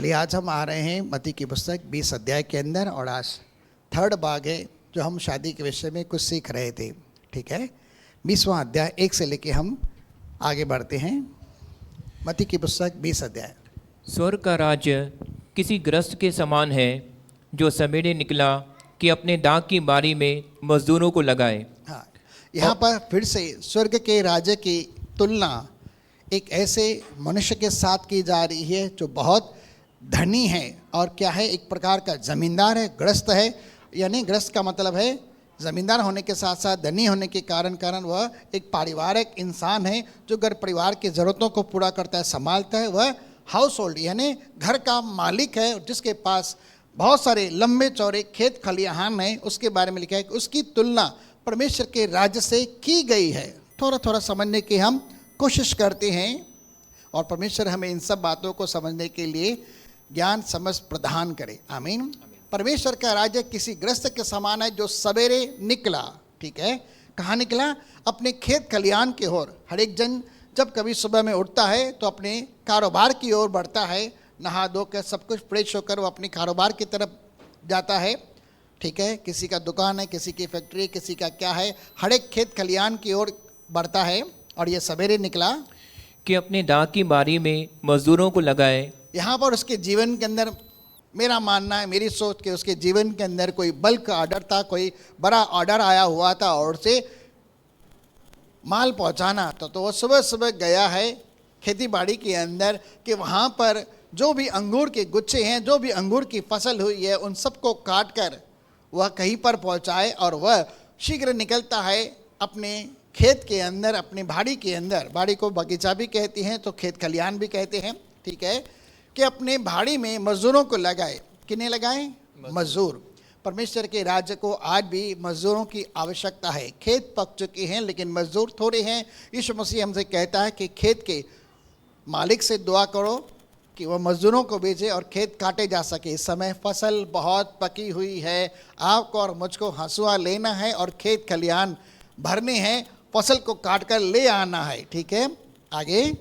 चलिए आज हम आ रहे हैं मत्ती की पुस्तक 20 अध्याय के अंदर, और आज थर्ड भाग है जो हम शादी के विषय में कुछ सीख रहे थे। ठीक है, 20वां अध्याय 1 से लेके हम आगे बढ़ते हैं। मत्ती की पुस्तक 20 अध्याय। स्वर्ग का राज्य किसी गृहस्थ के समान है जो सवेरे निकला कि अपने दाख की बारी में मजदूरों को लगाए। हाँ, यहाँ पर फिर से स्वर्ग के राज्य की तुलना एक ऐसे मनुष्य के साथ की जा रही है जो बहुत धनी है और क्या है, एक प्रकार का जमींदार है, गृहस्थ है। यानी गृहस्थ का मतलब है जमींदार होने के साथ साथ धनी होने के कारण वह एक पारिवारिक इंसान है जो घर परिवार की ज़रूरतों को पूरा करता है, संभालता है। वह हाउस होल्ड यानी घर का मालिक है, जिसके पास बहुत सारे लंबे चौड़े खेत खलिहान हैं। उसके बारे में लिखा है कि उसकी तुलना परमेश्वर के राज्य से की गई है। थोड़ा थोड़ा समझने की हम कोशिश करते हैं और परमेश्वर हमें इन सब बातों को समझने के लिए ज्ञान समझ प्रदान करे। आमीन। परमेश्वर का राज्य किसी गृहस्थ के समान है जो सवेरे निकला। ठीक है, कहाँ निकला? अपने खेत खलिहान की ओर। हर एक जन जब कभी सुबह में उठता है तो अपने कारोबार की ओर बढ़ता है, नहा धो कर सब कुछ फ्रेश होकर वो अपने कारोबार की तरफ जाता है। ठीक है, किसी का दुकान है, किसी की फैक्ट्री, किसी का क्या है, हर एक खेत खलिहान की ओर बढ़ता है। और ये सवेरे निकला कि अपने दाख की बारी में मजदूरों को लगाए। यहाँ पर उसके जीवन के अंदर मेरा मानना है, मेरी सोच के उसके जीवन के अंदर कोई बल्क ऑर्डर था, कोई बड़ा ऑर्डर आया हुआ था और उसे माल पहुँचाना। तो वो सुबह सुबह गया है खेती बाड़ी के अंदर कि वहाँ पर जो भी अंगूर के गुच्छे हैं, जो भी अंगूर की फसल हुई है, उन सबको काट कर वह कहीं पर पहुँचाए। और वह शीघ्र निकलता है अपने खेत के अंदर, अपनी बाड़ी के अंदर। बाड़ी को बगीचा भी कहती हैं तो खेत खलिहान भी कहते हैं। ठीक है, कि अपने बाड़ी में मजदूरों को लगाए। किन्हें लगाए? मजदूर। परमेश्वर के राज्य को आज भी मजदूरों की आवश्यकता है। खेत पक चुके हैं लेकिन मजदूर थोड़े हैं। यीशु मसीह हमसे कहता है कि खेत के मालिक से दुआ करो कि वह मजदूरों को भेजे और खेत काटे जा सके। इस समय फसल बहुत पकी हुई है, आपको और मुझको हंसुआ लेना है और खेत खलिहान भरने हैं, फसल को काट कर ले आना है। ठीक है, आगे।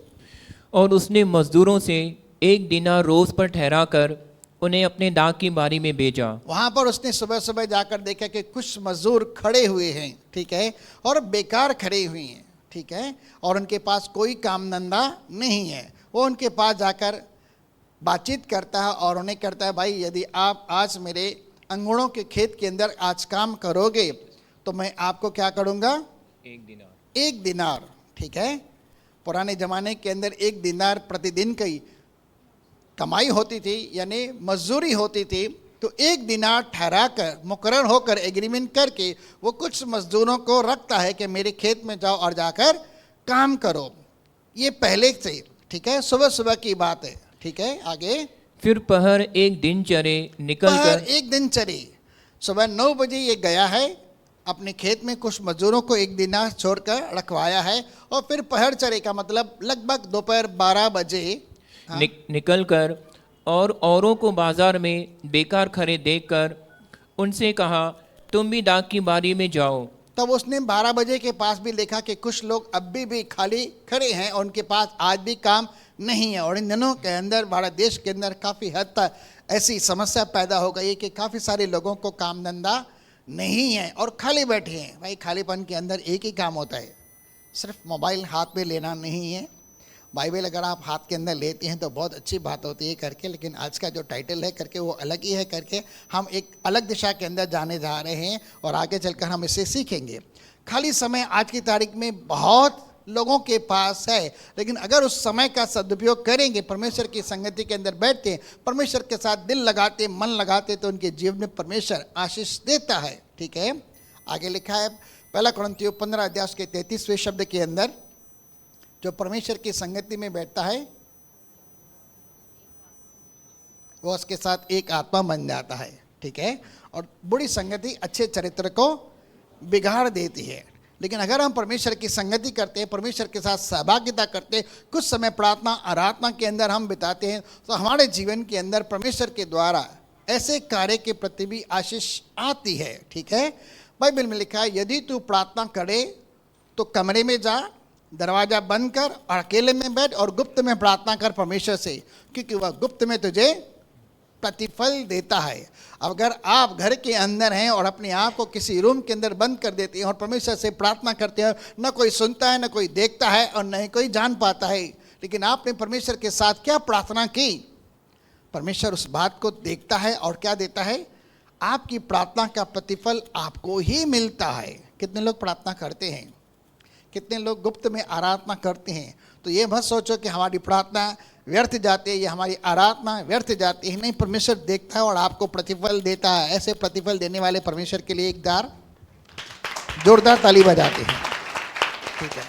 और उसने मजदूरों से 1 दिनार रोज पर ठहरा कर उन्हें अपने दाख की बारी में भेजा। वहां पर उसने सुबह सुबह जाकर देखा कि कुछ मजदूर खड़े हुए हैं। ठीक है, और बेकार खड़े हुए हैं। ठीक है, और उनके पास कोई काम धंधा नहीं है। वो उनके पास जाकर बातचीत करता है और उन्हें कहता है, भाई यदि आप आज मेरे अंगूरों के खेत के अंदर आज काम करोगे तो मैं आपको क्या करूँगा? 1 दिनार। ठीक है, पुराने ज़माने के अंदर 1 दिनार प्रतिदिन की कमाई होती थी, यानी मजदूरी होती थी। तो 1 दिनार ठहरा कर, मुकर्रर होकर, एग्रीमेंट करके वो कुछ मजदूरों को रखता है कि मेरे खेत में जाओ और जाकर काम करो। ये पहले से, ठीक है, सुबह सुबह की बात है। ठीक है, आगे। फिर पहर 1 दिन चरे निकल कर 1 दिन चरे, सुबह 9 बजे ये गया है अपने खेत में, कुछ मजदूरों को 1 दिनार छोड़कर रखवाया है। और फिर पहर चरे का मतलब लगभग दोपहर 12 बजे निकल कर और औरों को बाजार में बेकार खड़े देखकर उनसे कहा, तुम भी दाख की बारी में जाओ। तब उसने 12 बजे के पास भी देखा कि कुछ लोग अभी भी खाली खड़े हैं और उनके पास आज भी काम नहीं है। और इन दिनों के अंदर भारत देश के अंदर काफ़ी हद तक ऐसी समस्या पैदा हो गई है कि काफ़ी सारे लोगों को काम धंधा नहीं है और खाली बैठे हैं। भाई खालीपन के अंदर एक ही काम होता है, सिर्फ मोबाइल हाथ में लेना नहीं है। बाइबल अगर आप हाथ के अंदर लेते हैं तो बहुत अच्छी बात होती है करके, लेकिन आज का जो टाइटल है करके वो अलग ही है करके, हम एक अलग दिशा के अंदर जाने जा रहे हैं और आगे चलकर हम इसे सीखेंगे। खाली समय आज की तारीख में बहुत लोगों के पास है, लेकिन अगर उस समय का सदुपयोग करेंगे, परमेश्वर की संगति के अंदर बैठते, परमेश्वर के साथ दिल लगाते, मन लगाते, तो उनके जीवन में परमेश्वर आशीष देता है। ठीक है, आगे लिखा है 1 कुरिन्थियों 15 अध्याय के 33वें शब्द के अंदर, जो परमेश्वर की संगति में बैठता है वो उसके साथ एक आत्मा बन जाता है। ठीक है, और बुरी संगति अच्छे चरित्र को बिगाड़ देती है। लेकिन अगर हम परमेश्वर की संगति करते हैं, परमेश्वर के साथ सहभागिता करते हैं, कुछ समय प्रार्थना आराधना के अंदर हम बिताते हैं, तो हमारे जीवन के अंदर परमेश्वर के द्वारा ऐसे कार्य के प्रति भी आशीष आती है। ठीक है, बाइबल में लिखा है, यदि तू प्रार्थना करे तो कमरे में जा दरवाजा बंद कर और अकेले में बैठ और गुप्त में प्रार्थना कर परमेश्वर से, क्योंकि वह गुप्त में तुझे प्रतिफल देता है। अगर आप घर के अंदर हैं और अपने आप को किसी रूम के अंदर बंद कर देते हैं और परमेश्वर से प्रार्थना करते हैं, न कोई सुनता है, न कोई देखता है और न ही कोई जान पाता है, लेकिन आपने परमेश्वर के साथ क्या प्रार्थना की, परमेश्वर उस बात को देखता है और क्या देता है, आपकी प्रार्थना का प्रतिफल आपको ही मिलता है। कितने लोग प्रार्थना करते हैं, कितने लोग गुप्त में आराधना करते हैं। तो ये मत सोचो कि हमारी प्रार्थना व्यर्थ जाती है या हमारी आराधना व्यर्थ जाती है, नहीं, परमेश्वर देखता है और आपको प्रतिफल देता है। ऐसे प्रतिफल देने वाले परमेश्वर के लिए एक जोरदार ताली बजाते हैं, ठीक है।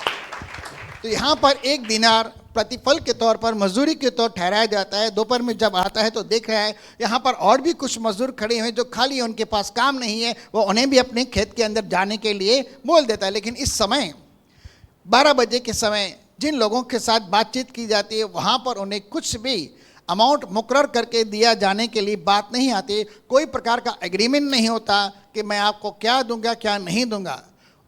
तो यहाँ पर 1 दिनार प्रतिफल के तौर पर, मजदूरी के तौर ठहराया जाता है। दोपहर में जब आता है तो देख रहा है यहाँ पर और भी कुछ मजदूर खड़े हैं जो खाली है, उनके पास काम नहीं है, वो उन्हें भी अपने खेत के अंदर जाने के लिए बोल देता है। लेकिन इस समय 12 बजे के समय जिन लोगों के साथ बातचीत की जाती है, वहाँ पर उन्हें कुछ भी अमाउंट मुकर्रर करके दिया जाने के लिए बात नहीं आती, कोई प्रकार का एग्रीमेंट नहीं होता कि मैं आपको क्या दूंगा क्या नहीं दूंगा।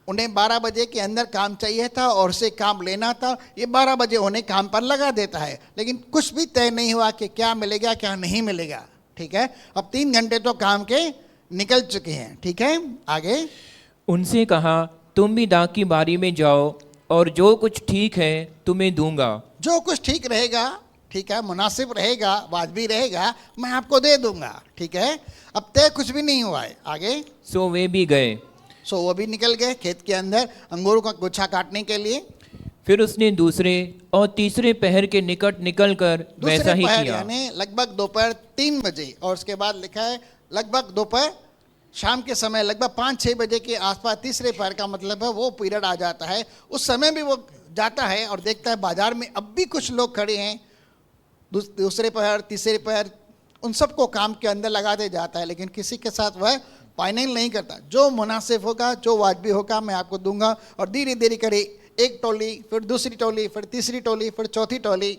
उन्हें 12 बजे के अंदर काम चाहिए था और उसे काम लेना था, ये 12 बजे उन्हें काम पर लगा देता है, लेकिन कुछ भी तय नहीं हुआ कि क्या मिलेगा क्या नहीं मिलेगा, ठीक है। अब 3 घंटे तो काम के निकल चुके हैं, ठीक है। आगे उनसे कहा, तुम भी दाख की बारी में जाओ और जो कुछ ठीक है तुम्हें दूंगा। जो कुछ ठीक रहेगा, ठीक है, मुनासिब रहेगा, वाजबी रहेगा, मैं आपको दे दूंगा, ठीक है। अब तय कुछ भी नहीं हुआ है। आगे सो वे भी गए। सो वो भी निकल गए खेत के अंदर अंगूरों का गुच्छा काटने के लिए। फिर उसने दूसरे और तीसरे पहर के निकट निकलकर वैसा ही किया, यानी लगभग दोपहर 3 बजे, और उसके बाद लिखा है लगभग दोपहर शाम के समय लगभग 5-6 बजे के आसपास, तीसरे पहर का मतलब है वो पीरियड आ जाता है। उस समय भी वो जाता है और देखता है बाजार में अब भी कुछ लोग खड़े हैं, दूसरे पहर तीसरे पहर उन सबको काम के अंदर लगाते जाता है, लेकिन किसी के साथ वह फाइनल नहीं करता। जो मुनासिब होगा, जो वाजबी होगा, मैं आपको दूंगा। और धीरे धीरे करे 1 टोली, फिर दूसरी टोली, फिर तीसरी टोली, फिर चौथी टोली,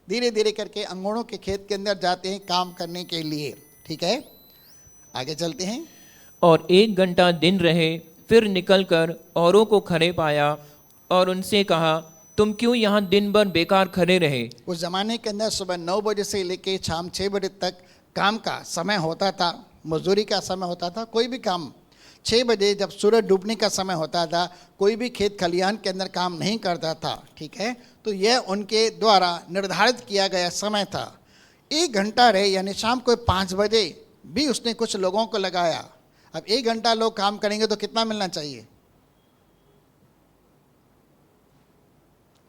धीरे धीरे करके अंगूरों के खेत के अंदर जाते हैं काम करने के लिए, ठीक है। आगे चलते हैं। और 1 घंटा दिन रहे, फिर निकलकर औरों को खड़े पाया और उनसे कहा, तुम क्यों यहाँ दिन भर बेकार खड़े रहे। उस जमाने के अंदर सुबह 9 बजे से लेके शाम 6 बजे तक काम का समय होता था, मजदूरी का समय होता था। कोई भी काम 6 बजे जब सूरज डूबने का समय होता था, कोई भी खेत खलिहान के अंदर काम नहीं करता था, ठीक है। तो यह उनके द्वारा निर्धारित किया गया समय था। 1 घंटा रहे, यानी शाम को 5 बजे भी उसने कुछ लोगों को लगाया। अब 1 घंटा लोग काम करेंगे तो कितना मिलना चाहिए,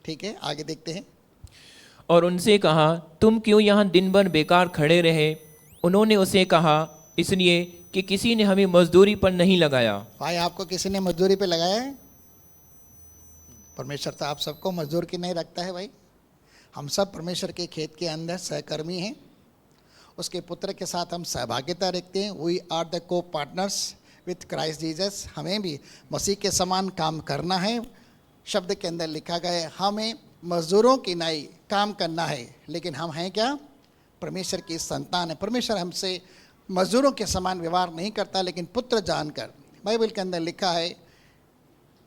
ठीक है। आगे देखते हैं। और उनसे कहा, तुम क्यों यहाँ दिन भर बेकार खड़े रहे। उन्होंने उसे कहा, इसलिए कि किसी ने हमें मजदूरी पर नहीं लगाया। भाई आपको किसी ने मजदूरी पे लगाया है? परमेश्वर तो आप सबको मजदूर की नहीं रखता है भाई। हम सब परमेश्वर के खेत के अंदर सहकर्मी हैं, उसके पुत्र के साथ हम सहभागिता रखते हैं। वी आर द को पार्टनर्स विथ क्राइस्ट जीसस। हमें भी मसीह के समान काम करना है। शब्द के अंदर लिखा गया है हमें मजदूरों की नहीं काम करना है, लेकिन हम हैं क्या, परमेश्वर की संतान है। परमेश्वर हमसे मजदूरों के समान व्यवहार नहीं करता, लेकिन पुत्र जानकर। बाइबल के अंदर लिखा है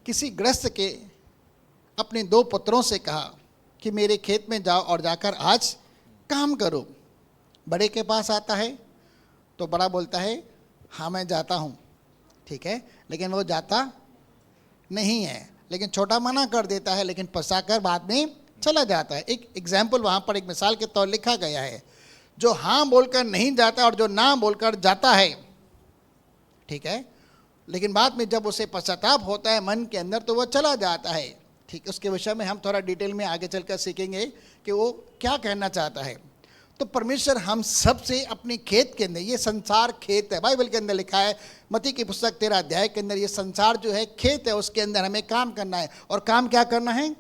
किसी गृहस्थ के अपने 2 पुत्रों से कहा कि मेरे खेत में जाओ और जाकर आज काम करो। बड़े के पास आता है तो बड़ा बोलता है हाँ मैं जाता हूँ, ठीक है, लेकिन वो जाता नहीं है। लेकिन छोटा मना कर देता है, लेकिन पछताकर बाद में चला जाता है। एक एग्जाम्पल वहाँ पर, एक मिसाल के तौर लिखा गया है, जो हाँ बोलकर नहीं जाता और जो ना बोलकर जाता है, ठीक है, लेकिन बाद में जब उसे पश्चाताप होता है मन के अंदर तो वो चला जाता है, ठीक। उसके विषय में हम थोड़ा डिटेल में आगे चलकर सीखेंगे कि वो क्या कहना चाहता है। तो परमेश्वर हम सब से अपने खेत के अंदर, ये संसार खेत है। बाइबल के अंदर लिखा है मत्ती की पुस्तक 13 अध्याय के अंदर, ये संसार जो है खेत है, उसके अंदर हमें काम करना है। और काम क्या करना है,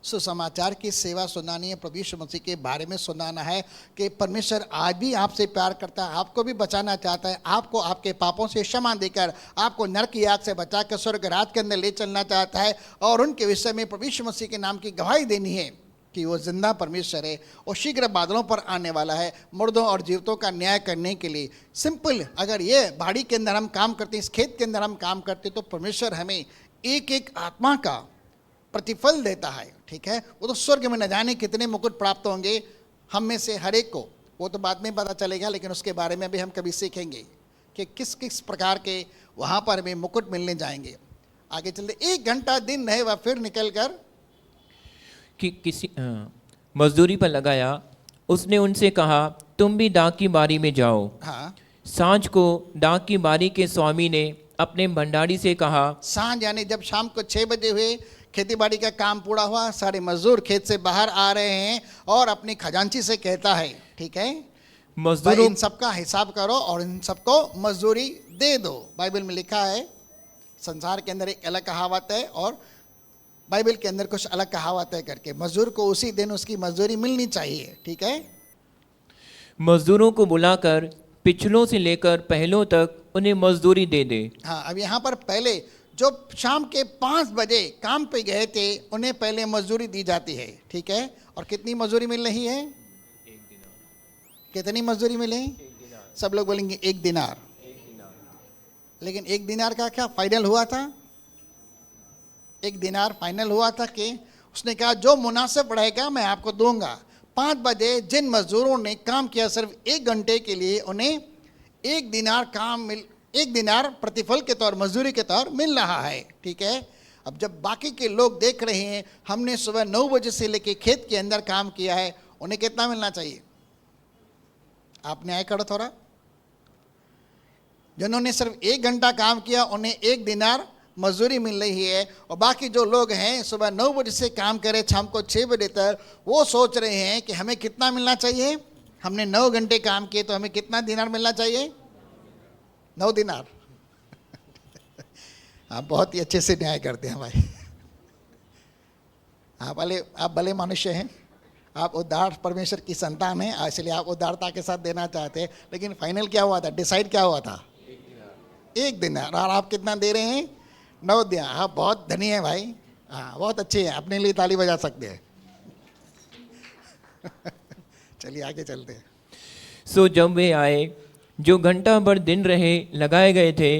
सुसमाचार की सेवा सुनानी है, प्रभु यीशु मसीह के बारे में सुनाना है कि परमेश्वर आज भी आपसे प्यार करता है, आपको भी बचाना चाहता है, आपको आपके पापों से क्षमा देकर आपको नरक की आग से बचाकर स्वर्ग राज के अंदर ले चलना चाहता है। और उनके विषय में प्रभु यीशु मसीह के नाम की गवाही देनी है कि वो जिंदा परमेश्वर है और शीघ्र बादलों पर आने वाला है मुर्दों और जीवितों का न्याय करने के लिए। सिंपल, अगर ये बाड़ी के अंदर हम काम करते हैं, इस खेत के अंदर हम काम करते हैं, तो परमेश्वर हमें एक एक आत्मा का प्रतिफल देता है, ठीक है। वो तो स्वर्ग में न जाने कितने मुकुट प्राप्त होंगे हम में से हर एक को, वो तो बाद में पता चलेगा, लेकिन उसके बारे में भी हम कभी सीखेंगे कि किस किस प्रकार के वहाँ पर हमें मुकुट मिलने जाएंगे। आगे चलते, 1 घंटा दिन रहे वह फिर निकल कर कि किसी मजदूरी पर लगाया। उसने उनसे कहा, तुम भी दाख की बारी में जाओ। हाँ, सांझ को दाख की बारी के स्वामी ने अपने भंडारी से कहा, सांझ यानी जब शाम को 6 बजे हुए, खेती बाड़ी का काम पूरा हुआ, सारे मजदूर खेत से बाहर आ रहे हैं और अपनी खजांची से कहता है, ठीक है, भाई मजदूरों इन सबका हिसाब करो और इन सबको मजदूरी दे दो। बाइबल में लिखा है, संसार के अंदर एक अलग कहावत है और बाइबल के अंदर कुछ अलग कहावत है करके, मजदूर को उसी दिन उसकी मजदूरी मिलनी चाहिए, ठीक है। मजदूरों को बुलाकर पिछलों से लेकर पहलों तक उन्हें मजदूरी दे दे। हाँ, अब यहाँ पर पहले जो शाम के 5 बजे काम पे गए थे उन्हें पहले मजदूरी दी जाती है, ठीक है। और कितनी मजदूरी मिल रही है? कितनी मजदूरी मिले? सब लोग बोलेंगे 1 दिनार। लेकिन 1 दिनार का क्या फाइनल हुआ था? 1 दिनार फाइनल हुआ था कि उसने कहा जो मुनासिब रहेगा मैं आपको दूंगा। 5 बजे जिन मजदूरों ने काम किया सिर्फ 1 घंटे के लिए, उन्हें 1 दिनार 1 दिनार प्रतिफल के तौर, मजदूरी के तौर मिल रहा है, ठीक है। अब जब बाकी के लोग देख रहे हैं हमने सुबह 9 बजे से लेके खेत के अंदर काम किया है, उन्हें कितना मिलना चाहिए? आप न्याय करो थोड़ा। जिन्होंने सिर्फ 1 घंटा काम किया उन्हें 1 दिनार मजदूरी मिल रही है, और बाकी जो लोग हैं सुबह 9 बजे से काम करे शाम को 6 बजे तक, वो सोच रहे हैं कि हमें कितना मिलना चाहिए? हमने 9 घंटे काम किए तो हमें कितना दिनार मिलना चाहिए? 9 दिनार। आप बहुत ही अच्छे से न्याय करते हैं भाई। आप भले मनुष्य हैं, आप उदार परमेश्वर की संतान हैं, इसलिए आप उदारता के साथ देना चाहते हैं। लेकिन फाइनल क्या हुआ था? डिसाइड क्या हुआ था? 1 दिनार। और आप कितना दे रहे हैं? 9 दिनार। आप बहुत धनी हैं भाई, हाँ बहुत अच्छे हैं, अपने लिए ताली बजा सकते हैं। चलिए आगे चलते हैं। सो जब वे आए जो घंटा भर दिन रहे लगाए गए थे,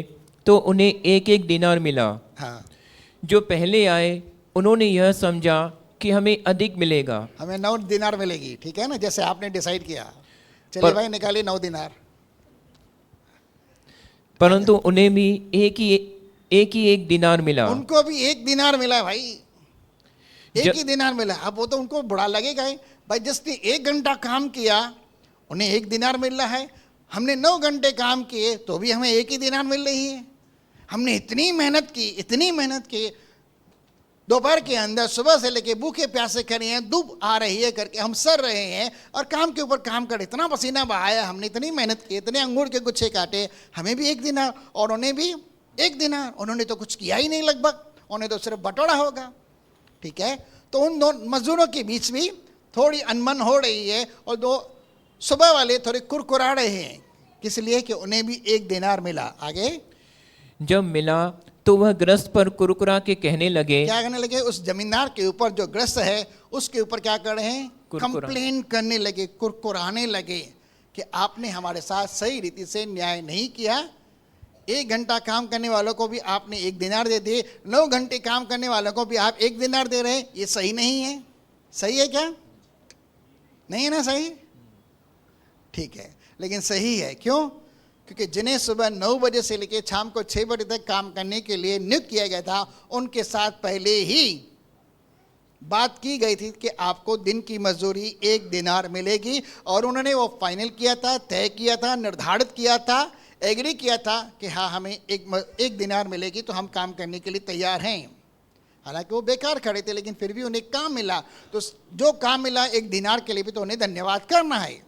तो उन्हें 1-1 दिनार मिला। हाँ, जो पहले आए उन्होंने यह समझा कि हमें अधिक मिलेगा। हमें 9 दिनार मिलेगी, ठीक है ना, जैसे आपने डिसाइड किया। चलिए भाई निकालिए 9 दिनार। परंतु उन्हें भी एक ही एक दिनार मिला। उनको भी 1 दिनार मिला भाई, एक जब- ही दिनार मिला। अब वो तो उनको बुरा लगेगा ही भाई, जिसने 1 घंटा काम किया उन्हें 1 दिनार मिल रहा है, हमने 9 घंटे काम किए तो भी हमें 1 ही दिनार मिल रही है। हमने इतनी मेहनत की, दोपहर के अंदर सुबह से लेके भूखे प्यासे खड़े हैं, धूप आ रही है करके हम सर रहे हैं और काम के ऊपर काम कर, इतना पसीना बहाया, हमने इतनी मेहनत की, इतने अंगूर के गुच्छे काटे, हमें भी 1 दिनार और उन्हें भी 1 दिनार। उन्होंने तो कुछ किया ही नहीं लगभग, उन्हें तो सिर्फ बटोरा होगा, ठीक है। तो उन 2 मजदूरों के बीच भी थोड़ी अनबन हो रही है और 2 सुबह वाले थोड़े कुरकुरा रहे हैं, किस लिए कि उन्हें भी 1 दिनार मिला। आगे जब मिला तो वह ग्रस्त पर कुरकुरा के कहने लगे। क्या करने लगे? उस जमींदार के ऊपर जो ग्रस्त है उसके ऊपर क्या कर रहे हैं? कंप्लेन करने लगे, कुरकुराने लगे कि आपने हमारे साथ सही रीति से न्याय नहीं किया। 1 घंटा काम करने वालों को भी आपने 1 दिनार दे दिए, 9 घंटे काम करने वालों को भी आप 1 दिनार दे रहे हैं, ये सही नहीं है। सही है क्या? नहीं है ना सही? ठीक है, लेकिन सही है। क्यों? क्योंकि जिन्हें सुबह 9 बजे से लेकर शाम को 6 बजे तक काम करने के लिए नियुक्त किया गया था, उनके साथ पहले ही बात की गई थी कि आपको दिन की मजदूरी 1 दिनार मिलेगी, और उन्होंने वो फाइनल किया था, तय किया था, निर्धारित किया था, एग्री किया था कि हाँ हमें 1 दिनार मिलेगी, तो हम काम करने के लिए तैयार हैं। हालांकि वो बेकार खड़े थे, लेकिन फिर भी उन्हें काम मिला। तो जो काम मिला 1 दिनार के लिए भी तो उन्हें धन्यवाद करना है।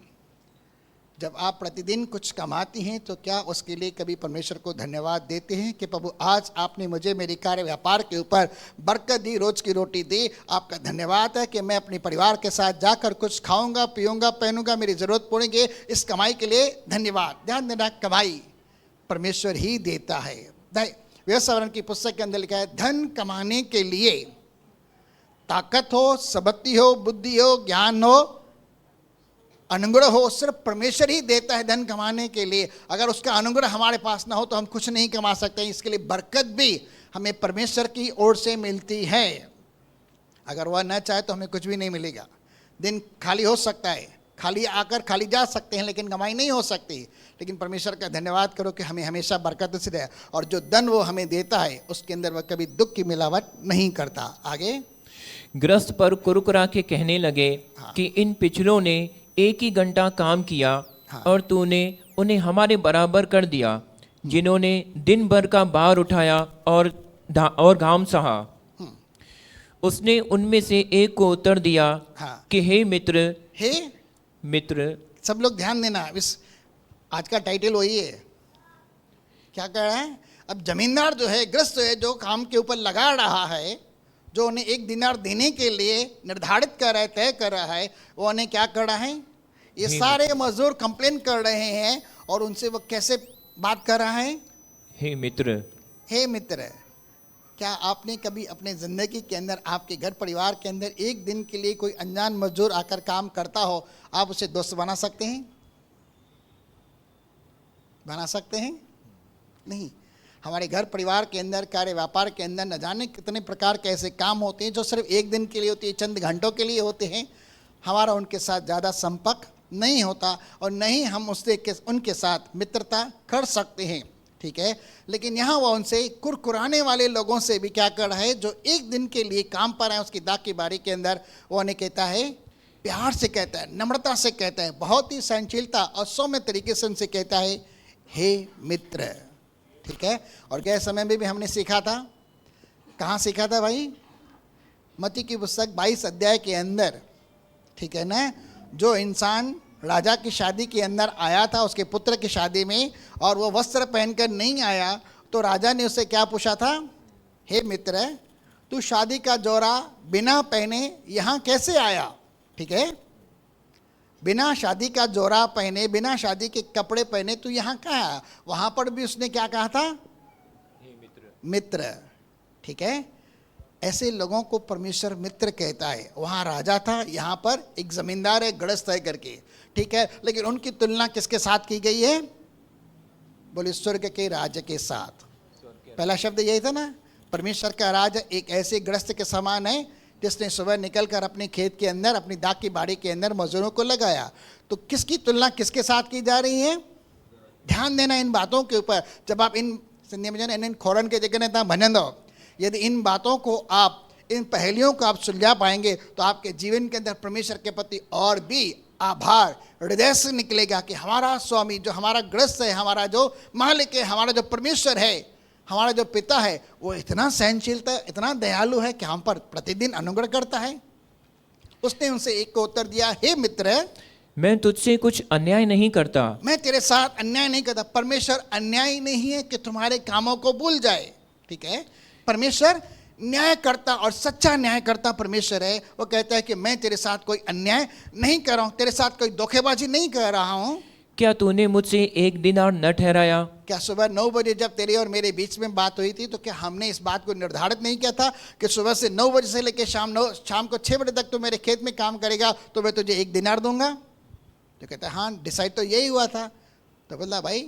जब आप प्रतिदिन कुछ कमाती हैं तो क्या उसके लिए कभी परमेश्वर को धन्यवाद देते हैं कि प्रभु आज आपने मुझे मेरे कार्य व्यापार के ऊपर बरकत दी, रोज की रोटी दी, आपका धन्यवाद है कि मैं अपने परिवार के साथ जाकर कुछ खाऊंगा, पीऊंगा, पहनूंगा, मेरी ज़रूरत पड़ेगी, इस कमाई के लिए धन्यवाद। ध्यान देना, कमाई परमेश्वर ही देता है। व्यवसाय की पुस्तक के अंदर लिखा है, धन कमाने के लिए ताकत हो, सबती हो, बुद्धि हो, ज्ञान हो, अनुग्रह हो, सिर्फ परमेश्वर ही देता है धन कमाने के लिए। अगर उसका अनुग्रह हमारे पास ना हो तो हम कुछ नहीं कमा सकते। इसके लिए बरकत भी हमें परमेश्वर की ओर से मिलती है। अगर वह न चाहे तो हमें कुछ भी नहीं मिलेगा। दिन खाली हो सकता है, खाली आकर खाली जा सकते हैं, लेकिन कमाई नहीं हो सकती। लेकिन परमेश्वर का धन्यवाद करो कि हमें हमेशा बरकत से रहे, और जो धन वो हमें देता है उसके अंदर वह कभी दुख की मिलावट नहीं करता। आगे गृहस्थ पर कुरकुरा के कहने लगे कि इन पिछलों ने एक ही घंटा काम किया और तूने उन्हें हमारे बराबर कर दिया, जिन्होंने दिन भर का भार उठाया और घाम सहा। उसने उनमें से एक को उत्तर दिया कि हे मित्र, हे मित्र। सब लोग ध्यान देना, इस आज का टाइटल वही है। क्या कह रहा है? अब जमींदार जो है, गृहस्थ है, जो काम के ऊपर लगा रहा है, जो उन्हें 1 दिनार देने के लिए निर्धारित कर रहा है, तय कर रहा है, वो उन्हें क्या कर रहा है? ये सारे मजदूर कंप्लेन कर रहे हैं और उनसे वो कैसे बात कर रहा है? हे मित्र। हे मित्र। क्या आपने कभी अपने ज़िंदगी के अंदर, आपके घर परिवार के अंदर 1 दिन के लिए कोई अनजान मजदूर आकर काम करता हो, आप उसे दोस्त बना सकते हैं? बना सकते हैं? नहीं। हमारे घर परिवार के अंदर, कार्य व्यापार के अंदर न जाने कितने प्रकार के ऐसे काम होते हैं जो सिर्फ 1 दिन के लिए होते हैं, चंद घंटों के लिए होते हैं। हमारा उनके साथ ज़्यादा संपर्क नहीं होता और नहीं हम उनके साथ मित्रता कर सकते हैं, ठीक है। लेकिन यहाँ वो उनसे कुरकुराने वाले लोगों से भी क्या कर रहा है, जो 1 दिन के लिए काम पर आए उसकी दाख की बारी के अंदर, वो उन्हें कहता है, प्यार से कहता है, नम्रता से कहता है, बहुत ही सहनशीलता और सौम्य तरीके से उनसे कहता है, हे मित्र, ठीक है। और गए समय में भी हमने सीखा था, कहाँ सीखा था भाई? मत्ती की पुस्तक 22 अध्याय के अंदर, ठीक है ना। जो इंसान राजा की शादी के अंदर आया था, उसके पुत्र की शादी में, और वो वस्त्र पहनकर नहीं आया, तो राजा ने उससे क्या पूछा था? हे मित्र, तू शादी का जोड़ा बिना पहने यहाँ कैसे आया? ठीक है, बिना शादी का जोड़ा पहने, बिना शादी के कपड़े पहने तू यहाँ कहाँ आया? वहाँ पर भी उसने क्या कहा था? मित्र, ठीक है। ऐसे लोगों को परमेश्वर मित्र कहता है। वहाँ राजा था, यहाँ पर एक जमींदार है, गृहस्थ है करके, ठीक है। लेकिन उनकी तुलना किसके साथ की गई है? बोले स्वर्ग के राज्य के साथ। पहला शब्द यही था ना, परमेश्वर का राज्य एक ऐसे गृहस्थ के समान है जिसने सुबह निकलकर अपने खेत के अंदर, अपनी दाख की बाड़ी के अंदर मजदूरों को लगाया। तो किसकी तुलना किसके साथ की जा रही है? ध्यान देना इन बातों के ऊपर। जब आप इन खोरन के जगह भनंदो, यदि इन बातों को आप, इन पहेलियों को आप सुलझा पाएंगे तो आपके जीवन के अंदर परमेश्वर के प्रति और भी आभार हृदय से निकलेगा कि हमारा स्वामी, जो हमारा गृहस्थ है, हमारा जो मालिक है, हमारा जो परमेश्वर है, हमारा जो पिता है, वो इतना सहनशीलता, इतना दयालु है कि हम पर प्रतिदिन अनुग्रह करता है। उसने उनसे एक को उत्तर दिया, हे मित्र, मैं तुझसे कुछ अन्याय नहीं करता। मैं तेरे साथ अन्याय नहीं करता। परमेश्वर अन्याय नहीं है कि तुम्हारे कामों को भूल जाए, ठीक है। परमेश्वर न्याय करता और सच्चा न्याय करता परमेश्वर है। वो कहता है कि मैं तेरे साथ कोई अन्याय नहीं कर रहा हूँ, तेरे साथ कोई धोखेबाजी नहीं कर रहा हूँ। क्या तूने मुझसे 1 दिनार न ठहराया? क्या सुबह 9 बजे जब तेरे और मेरे बीच में बात हुई थी, तो क्या हमने इस बात को निर्धारित नहीं किया था कि सुबह से 9 बजे से लेकर शाम को 6 बजे तक तू मेरे खेत में काम करेगा तो मैं तुझे 1 दिनार दूंगा? तो कहता है हाँ, डिसाइड तो यही हुआ था। तो बोला भाई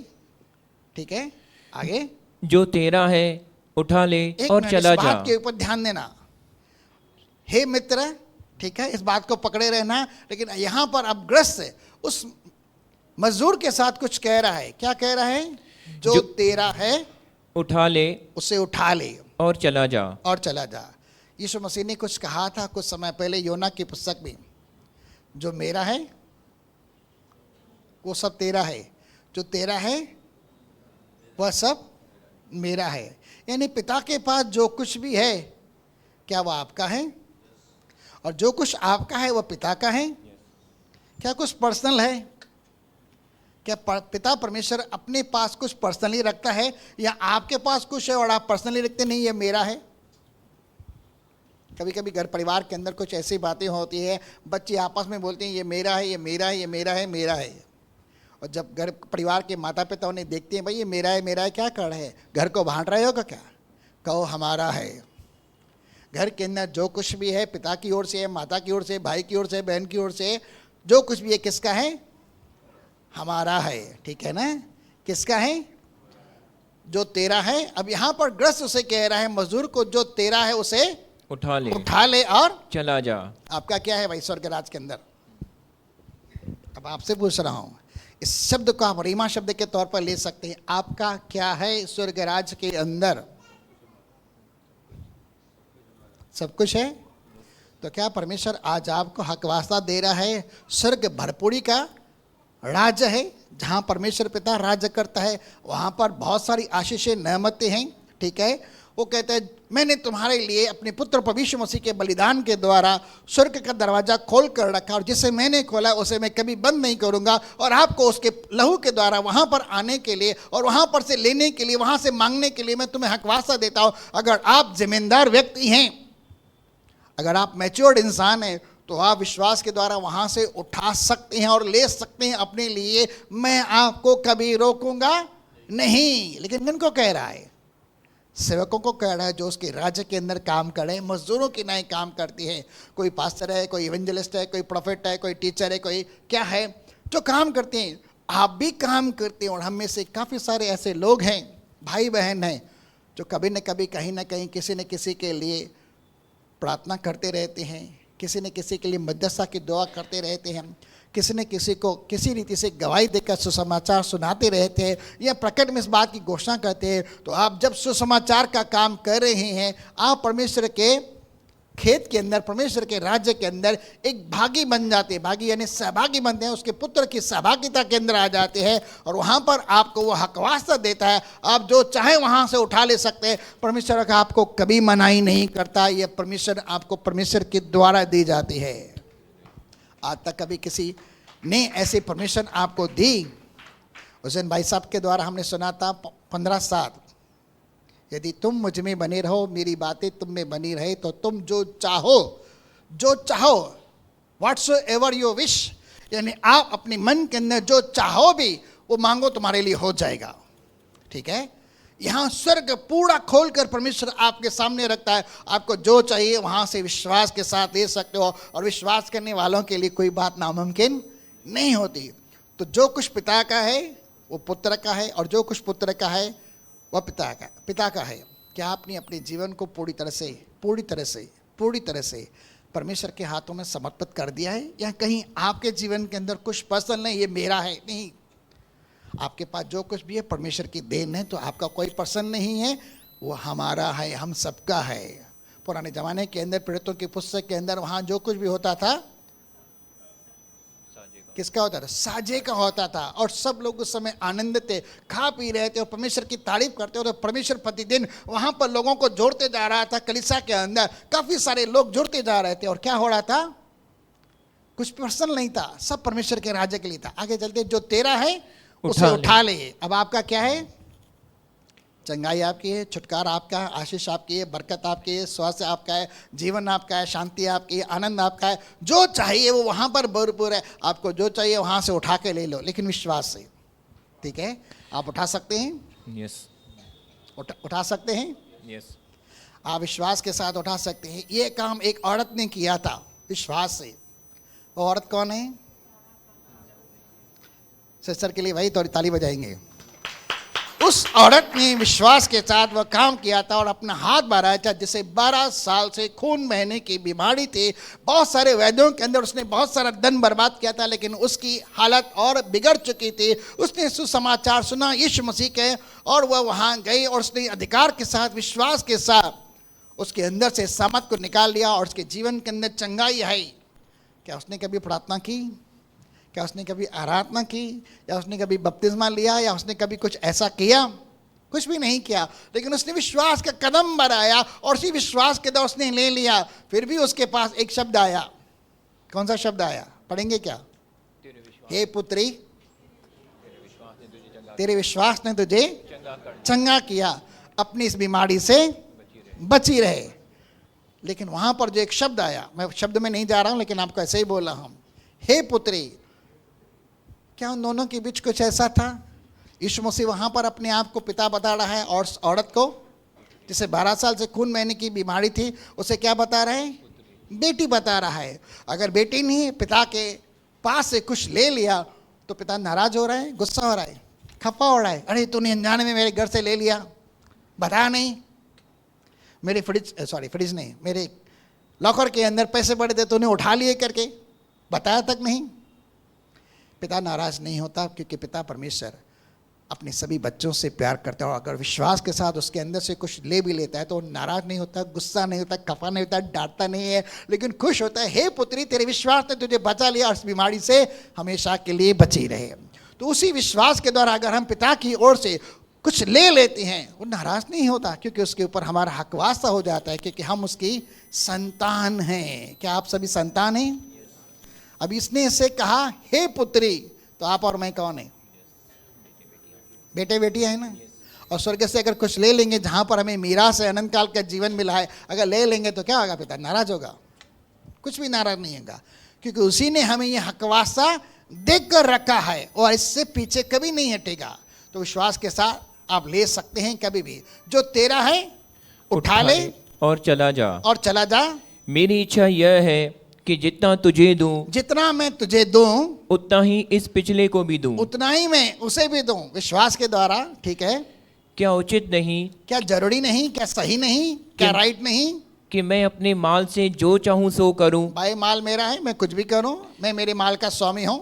ठीक है, आगे। जो तेरा है उठा ले और चला जा। बात के ऊपर ध्यान देना, हे मित्र, ठीक है, इस बात को पकड़े रहना। लेकिन यहाँ पर अब गृहस्थ उस मजदूर के साथ कुछ कह रहा है। क्या कह रहा है? जो तेरा है उठा ले, उसे उठा ले और चला जा। और चला जा। यीशु मसीह ने कुछ कहा था कुछ समय पहले योना की पुस्तक में, जो मेरा है वो सब तेरा है, जो तेरा है वह सब मेरा है। यानी पिता के पास जो कुछ भी है, क्या वह आपका है? और जो कुछ आपका है वह पिता का है? क्या कुछ पर्सनल है? क्या पिता परमेश्वर अपने पास कुछ पर्सनली रखता है, या आपके पास कुछ है और आप पर्सनली रखते नहीं ये मेरा है? कभी कभी घर परिवार के अंदर कुछ ऐसी बातें होती है, बच्चे आपस में बोलते हैं ये मेरा है, ये मेरा है, ये मेरा है, मेरा है। और जब घर परिवार के माता पिता उन्हें देखते हैं, भाई ये मेरा है, मेरा है, क्या कर रहे हैं? घर को बांट रहे हो क्या? कहो हमारा है। घर के अंदर जो कुछ भी है, पिता की ओर से है, माता की ओर से, भाई की ओर से, बहन की ओर से, जो कुछ भी है किसका है? हमारा है, ठीक है ना। किसका है? जो तेरा है। अब यहाँ पर गृहस्थ उसे कह रहा है, मजदूर को, जो तेरा है उसे उठा ले और चला जा। आपका क्या है भाई स्वर्ग राज के अंदर? अब आपसे पूछ रहा हूं, इस शब्द को आप रीमा शब्द के तौर पर ले सकते हैं। आपका क्या है स्वर्ग राज के अंदर? सब कुछ है। तो क्या परमेश्वर आज आपको हक वास्ता दे रहा है? स्वर्ग भरपूरी का राज्य है, जहां परमेश्वर पिता राज्य करता है, वहां पर बहुत सारी आशीषें नेमतें हैं। ठीक है, वो कहते हैं मैंने तुम्हारे लिए अपने पुत्र प्रभु यीशु मसीह के बलिदान के द्वारा स्वर्ग का दरवाजा खोल कर रखा, और जिसे मैंने खोला उसे मैं कभी बंद नहीं करूंगा, और आपको उसके लहू के द्वारा वहां पर आने के लिए और वहां पर से लेने के लिए, वहां से मांगने के लिए मैं तुम्हें हक वास्ता देता हूं। अगर आप जिम्मेदार व्यक्ति हैं, अगर आप मैच्योर्ड इंसान हैं, तो आप विश्वास के द्वारा वहां से उठा सकते हैं और ले सकते हैं अपने लिए। मैं आपको कभी रोकूंगा नहीं। लेकिन किनको कह रहा है? सेवकों को कह रहा है, जो उसके राज्य के अंदर काम कर रहे हैं, मजदूरों की नहीं काम करती है। कोई पास्टर है, कोई इवेंजलिस्ट है, कोई प्रोफेट है, कोई टीचर है, कोई क्या है, जो काम करते हैं। आप भी काम करते हैं, और हम में से काफ़ी सारे ऐसे लोग हैं, भाई बहन हैं, जो कभी न कभी कहीं ना कहीं किसी न किसी के लिए प्रार्थना करते रहते हैं, किसी न किसी के लिए मध्यस्थता की दुआ करते रहते हैं, किसी न किसी को किसी रीति से गवाही देकर सुसमाचार सुनाते रहते हैं, या प्रकट में इस बात की घोषणा करते हैं। तो आप जब सुसमाचार का काम कर रहे हैं, आप परमेश्वर के खेत के अंदर, परमेश्वर के राज्य के अंदर एक भागी बन जाते हैं। भागी यानी सहभागी बनते हैं, उसके पुत्र की सहभागिता के अंदर आ जाते हैं, और वहाँ पर आपको वो हक वास्ता देता है। आप जो चाहे वहाँ से उठा ले सकते हैं। परमेश्वर का आपको कभी मनाही नहीं करता। ये परमेश्वर आपको परमेश्वर के द्वारा दी जाती है। आज तक कभी किसी ने ऐसी परमिशन आपको दी? उस दिन भाई साहब के द्वारा हमने सुना था 15:7, यदि तुम मुझ में बने रहो, मेरी बातें तुम में बनी रहे, तो तुम जो चाहो व्हाट्सोएवर यू विश, यानी आप अपने मन के अंदर जो चाहो भी वो मांगो, तुम्हारे लिए हो जाएगा। ठीक है, यहाँ स्वर्ग पूरा खोलकर परमेश्वर आपके सामने रखता है। आपको जो चाहिए वहाँ से विश्वास के साथ दे सकते हो, और विश्वास करने वालों के लिए कोई बात नामुमकिन नहीं होती। तो जो कुछ पिता का है वो पुत्र का है, और जो कुछ पुत्र का है वह पिता का है। क्या आपने अपने जीवन को पूरी तरह से परमेश्वर के हाथों में समर्पित कर दिया है? या कहीं आपके जीवन के अंदर कुछ पर्सनल नहीं, ये मेरा है, नहीं। आपके पास जो कुछ भी है परमेश्वर की देन है। तो आपका कोई पर्सन नहीं है, वो हमारा है, हम सबका है। पुराने ज़माने के अंदर पीड़ितों की पुस्तक के अंदर वहाँ जो कुछ भी होता था, किसका होता था? साझे का होता था। और सब लोग उस समय आनंदित थे, खा पी रहे थे और परमेश्वर की तारीफ करते हो। तो परमेश्वर प्रतिदिन वहाँ पर लोगों को जोड़ते जा रहा था। कलीसिया के अंदर काफ़ी सारे लोग जुड़ते जा रहे थे, और क्या हो रहा था? कुछ पर्सनल नहीं था, सब परमेश्वर के राज्य के लिए था। आगे चलते, जो तेरा है उसे उठा ले। अब आपका क्या है? चंगाई आपकी है, छुटकारा आपका है, आशीष आपकी है, बरकत आपकी है, स्वास्थ्य आपका है, जीवन आपका है, शांति आपकी है, आनंद आपका है। जो चाहिए वो वहाँ पर भरपूर है। आपको जो चाहिए वहाँ से उठा के ले लो, लेकिन विश्वास से। ठीक है, आप उठा सकते हैं? यस, उठा सकते हैं। यस, आप विश्वास के साथ उठा सकते हैं। ये काम एक औरत ने किया था विश्वास से। वो औरत कौन है? सिस्टर के लिए भाई थोड़ी ताली बजाएंगे। उस औरत ने विश्वास के साथ वह काम किया था और अपना हाथ बढ़ाया था, जिसे 12 साल से खून बहने की बीमारी थी। बहुत सारे वैद्यों के अंदर उसने बहुत सारा धन बर्बाद किया था, लेकिन उसकी हालत और बिगड़ चुकी थी। उसने सुसमाचार सुना यीशु मसीह के, और वह वहाँ गई और उसने अधिकार के साथ, विश्वास के साथ उसके अंदर से सामर्थ को निकाल लिया, और उसके जीवन के अंदर चंगाई आई। क्या उसने कभी प्रार्थना की? क्या उसने कभी आराधना की? या उसने कभी बपतिस्मा लिया? या उसने कभी कुछ ऐसा किया? कुछ भी नहीं किया। लेकिन उसने विश्वास का कदम बढ़ाया, और उसी विश्वास के द्वारा उसने ले लिया। फिर भी उसके पास एक शब्द आया। कौन सा शब्द आया? पढ़ेंगे क्या? हे पुत्री, तेरे विश्वास ने तुझे चंगा किया, अपनी इस बीमारी से बची रहे। लेकिन वहां पर जो एक शब्द आया, मैं शब्द में नहीं जा रहा हूं, लेकिन आपको ऐसे ही बोल रहा हूं, हे पुत्री। क्या उन दोनों के बीच कुछ ऐसा था? यीशु मसीह वहाँ पर अपने आप को पिता बता रहा है, और औरत को जिसे 12 साल से खून बहने की बीमारी थी, उसे क्या बता रहे हैं? बेटी बता रहा है। अगर बेटी ने पिता के पास से कुछ ले लिया, तो पिता नाराज हो रहा है, गुस्सा हो रहा है, खफा हो रहा है। अरे तूने अनजाने में मेरे घर से ले लिया, बताया नहीं। मेरे फ्रिज नहीं, मेरे लॉकर के अंदर पैसे पड़े थे, तूने उठा लिए करके बताया तक नहीं। पिता नाराज नहीं होता, क्योंकि पिता परमेश्वर अपने सभी बच्चों से प्यार करता है, और अगर विश्वास के साथ उसके अंदर से कुछ ले भी लेता है तो नाराज नहीं होता, गुस्सा नहीं होता, खफा नहीं होता, डांटता नहीं है, लेकिन खुश होता है, हे पुत्री तेरे विश्वास ने तुझे बचा लिया और इस बीमारी से हमेशा के लिए बची रहे। तो उसी विश्वास के द्वारा अगर हम पिता की ओर से कुछ ले लेते हैं, वो नाराज नहीं होता, क्योंकि उसके ऊपर हमारा हक वास्ता हो जाता है, क्योंकि हम उसकी संतान हैं। क्या आप सभी संतान हैं? अब इसने इससे कहा हे पुत्री, तो आप और मैं कौन है? बेटे बेटी है ना। और स्वर्ग से अगर कुछ ले लेंगे, जहाँ पर हमें मीरास है, अनंत काल का जीवन मिला है, अगर ले लेंगे तो क्या होगा? पिता नाराज होगा? कुछ भी नाराज नहीं होगा, क्योंकि उसी ने हमें ये हकवासा देख कर रखा है और इससे पीछे कभी नहीं हटेगा। तो विश्वास के साथ आप ले सकते हैं कभी भी। जो तेरा है उठा ले और चला जा। और चला जा। मेरी इच्छा यह है कि जितना तुझे दूं, जितना मैं तुझे दूं, उतना ही इस पिछले को भी दूं। उतना ही मैं उसे भी दूं, विश्वास के द्वारा। ठीक है? क्या उचित नहीं, क्या जरूरी नहीं, क्या सही नहीं, क्या राइट नहीं कि मैं अपने माल से जो चाहूं सो करूं? भाई माल मेरा है, मैं कुछ भी करूं, मैं मेरे माल का स्वामी हूं।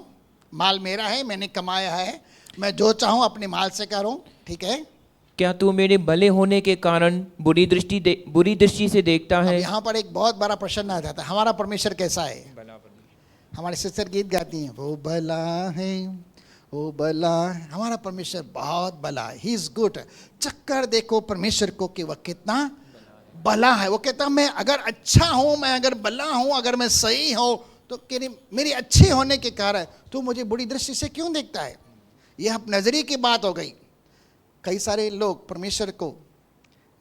माल मेरा है, मैंने कमाया है, मैं जो चाहूं अपने माल से करूं। ठीक है? क्या तू मेरे भले होने के कारण बुरी दृष्टि से देखता है? यहाँ पर एक बहुत बड़ा प्रश्न आ जाता है, हमारा परमेश्वर कैसा है? हमारे सिस्टर गीत गाती हैं, वो भला है, वो भला है। हमारा परमेश्वर बहुत भला है, ही इज गुड। चक्कर देखो परमेश्वर को कि वह कितना भला है। वो कहता मैं अगर अच्छा हूं, मैं अगर भला हूं, अगर मैं सही हूं, तो मेरी अच्छे होने के कारण तू मुझे बुरी दृष्टि से क्यों देखता है? यह अब नजरिए की बात हो गई। कई सारे लोग परमेश्वर को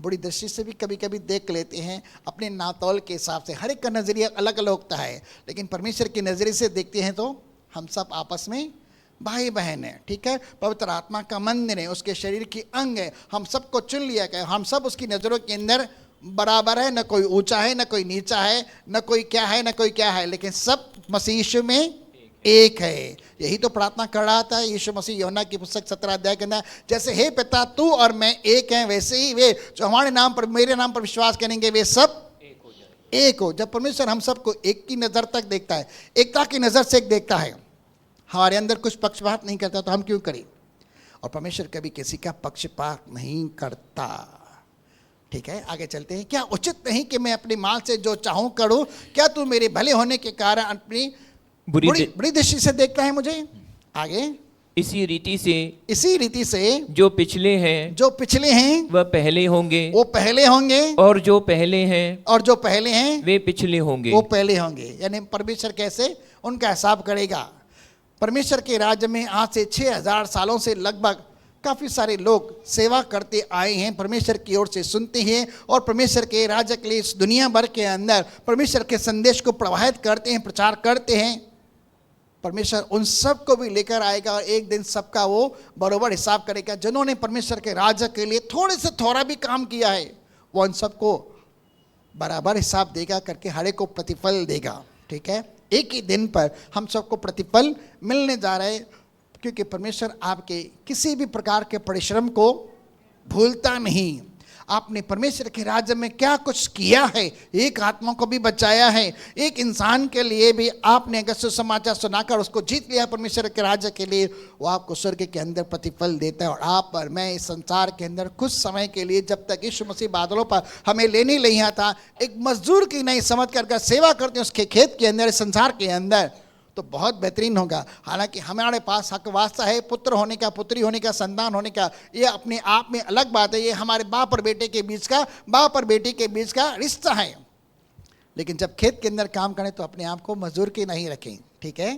बुरी दृष्टि से भी कभी कभी देख लेते हैं, अपने नातौल के हिसाब से। हर एक का नज़रिया अलग अलग होता है, लेकिन परमेश्वर के नज़रिए से देखते हैं तो हम सब आपस में भाई बहन हैं। ठीक है? पवित्र आत्मा का मंदिर है, उसके शरीर की अंग है, हम सबको चुन लिया गया, हम सब उसकी नज़रों के अंदर बराबर है। न कोई ऊंचा है, न कोई नीचा है, न कोई क्या है, न कोई क्या है, लेकिन सब मसीह यीशु में एक है। यही तो प्रार्थना कर रहा था यीशु मसीह यूहन्ना की पुस्तक 17 अध्याय के अंदर, जैसे हे पिता तू और मैं एक हैं, वैसे ही वे जो हमारे नाम पर, मेरे नाम पर विश्वास करेंगे, वे सब एक हो। जब परमेश्वर हम सबको एक की नज़र तक देखता है, एकता की नज़र से देखता है, हमारे अंदर कुछ पक्षपात नहीं करता, तो हम क्यों करें? और परमेश्वर कभी किसी का पक्षपात नहीं करता। ठीक है? आगे चलते हैं। क्या उचित नहीं कि मैं अपने माल से जो चाहूं करूं? क्या तू मेरे भले होने के कारण अपनी बुरी दृष्टि से देखता है मुझे? आगे, इसी रीति से जो पिछले हैं वह पहले होंगे, वो पहले होंगे, और जो पहले हैं वे पिछले होंगे। वो पहले होंगे। यानी परमेश्वर कैसे उनका हिसाब करेगा? परमेश्वर के राज्य में आज से 6000 सालों से लगभग काफ़ी सारे लोग सेवा करते आए हैं, परमेश्वर की ओर से सुनते हैं और परमेश्वर के राज्य के लिए इस दुनिया भर के अंदर परमेश्वर के संदेश को प्रवाहित करते हैं, प्रचार करते हैं। परमेश्वर उन सब को भी लेकर आएगा और एक दिन सबका वो बरोबर हिसाब करेगा। जिन्होंने परमेश्वर के राज्य के लिए थोड़े से थोड़ा भी काम किया है, वो उन सबको बराबर हिसाब देगा करके हर एक को प्रतिफल देगा। ठीक है? एक ही दिन पर हम सबको प्रतिफल मिलने जा रहे हैं, क्योंकि परमेश्वर आपके किसी भी प्रकार के परिश्रम को भूलता नहीं। आपने परमेश्वर के राज्य में क्या कुछ किया है, एक आत्मा को भी बचाया है, एक इंसान के लिए भी आपने अगर सुसमाचार सुनाकर उसको जीत लिया परमेश्वर के राज्य के लिए, वो आपको स्वर्ग के अंदर प्रतिफल देता है। और आप और मैं इस संसार के अंदर कुछ समय के लिए, जब तक यीशु मसीह बादलों पर हमें लेने नहीं आता, एक मजदूर की नहीं समझ कर सेवा करते हैं उसके खेत के अंदर, इस संसार के अंदर, तो बहुत बेहतरीन होगा। हालांकि हमारे पास हक वास्ता है पुत्र होने का, पुत्री होने का, संतान होने का, ये अपने आप में अलग बात है। ये हमारे बाप और बेटे के बीच का, बाप और बेटी के बीच का रिश्ता है। लेकिन जब खेत के अंदर काम करें तो अपने आप को मजदूर की नहीं रखें। ठीक है?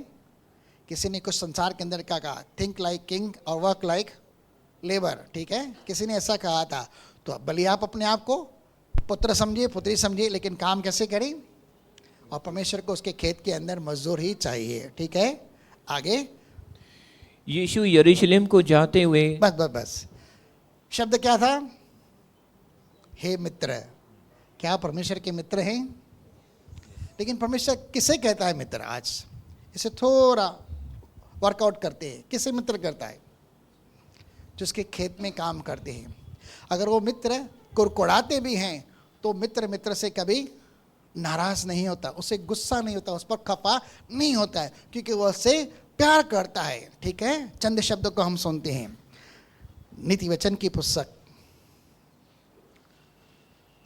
किसी ने कुछ संसार के अंदर क्या कहा, थिंक लाइक किंग और वर्क लाइक लेबर। ठीक है? किसी ने ऐसा कहा था। तो भले आप अपने आप को पुत्र समझिए, पुत्री समझिए, लेकिन काम कैसे करें? और परमेश्वर को उसके खेत के अंदर मजदूर ही चाहिए। ठीक है? आगे, यीशु यरूशलेम को जाते हुए, बस शब्द क्या था? हे मित्र। क्या परमेश्वर के मित्र हैं? लेकिन परमेश्वर किसे कहता है मित्र? आज इसे थोड़ा वर्कआउट करते हैं। किसे मित्र करता है? जिसके खेत में काम करते हैं। अगर वो मित्र कुड़कुड़ाते भी हैं तो मित्र से कभी नाराज नहीं होता, उसे गुस्सा नहीं होता, उस पर खपा नहीं होता है, क्योंकि वह उससे प्यार करता है। ठीक है, चंद शब्दों को हम सुनते हैं। नीति वचन की पुस्तक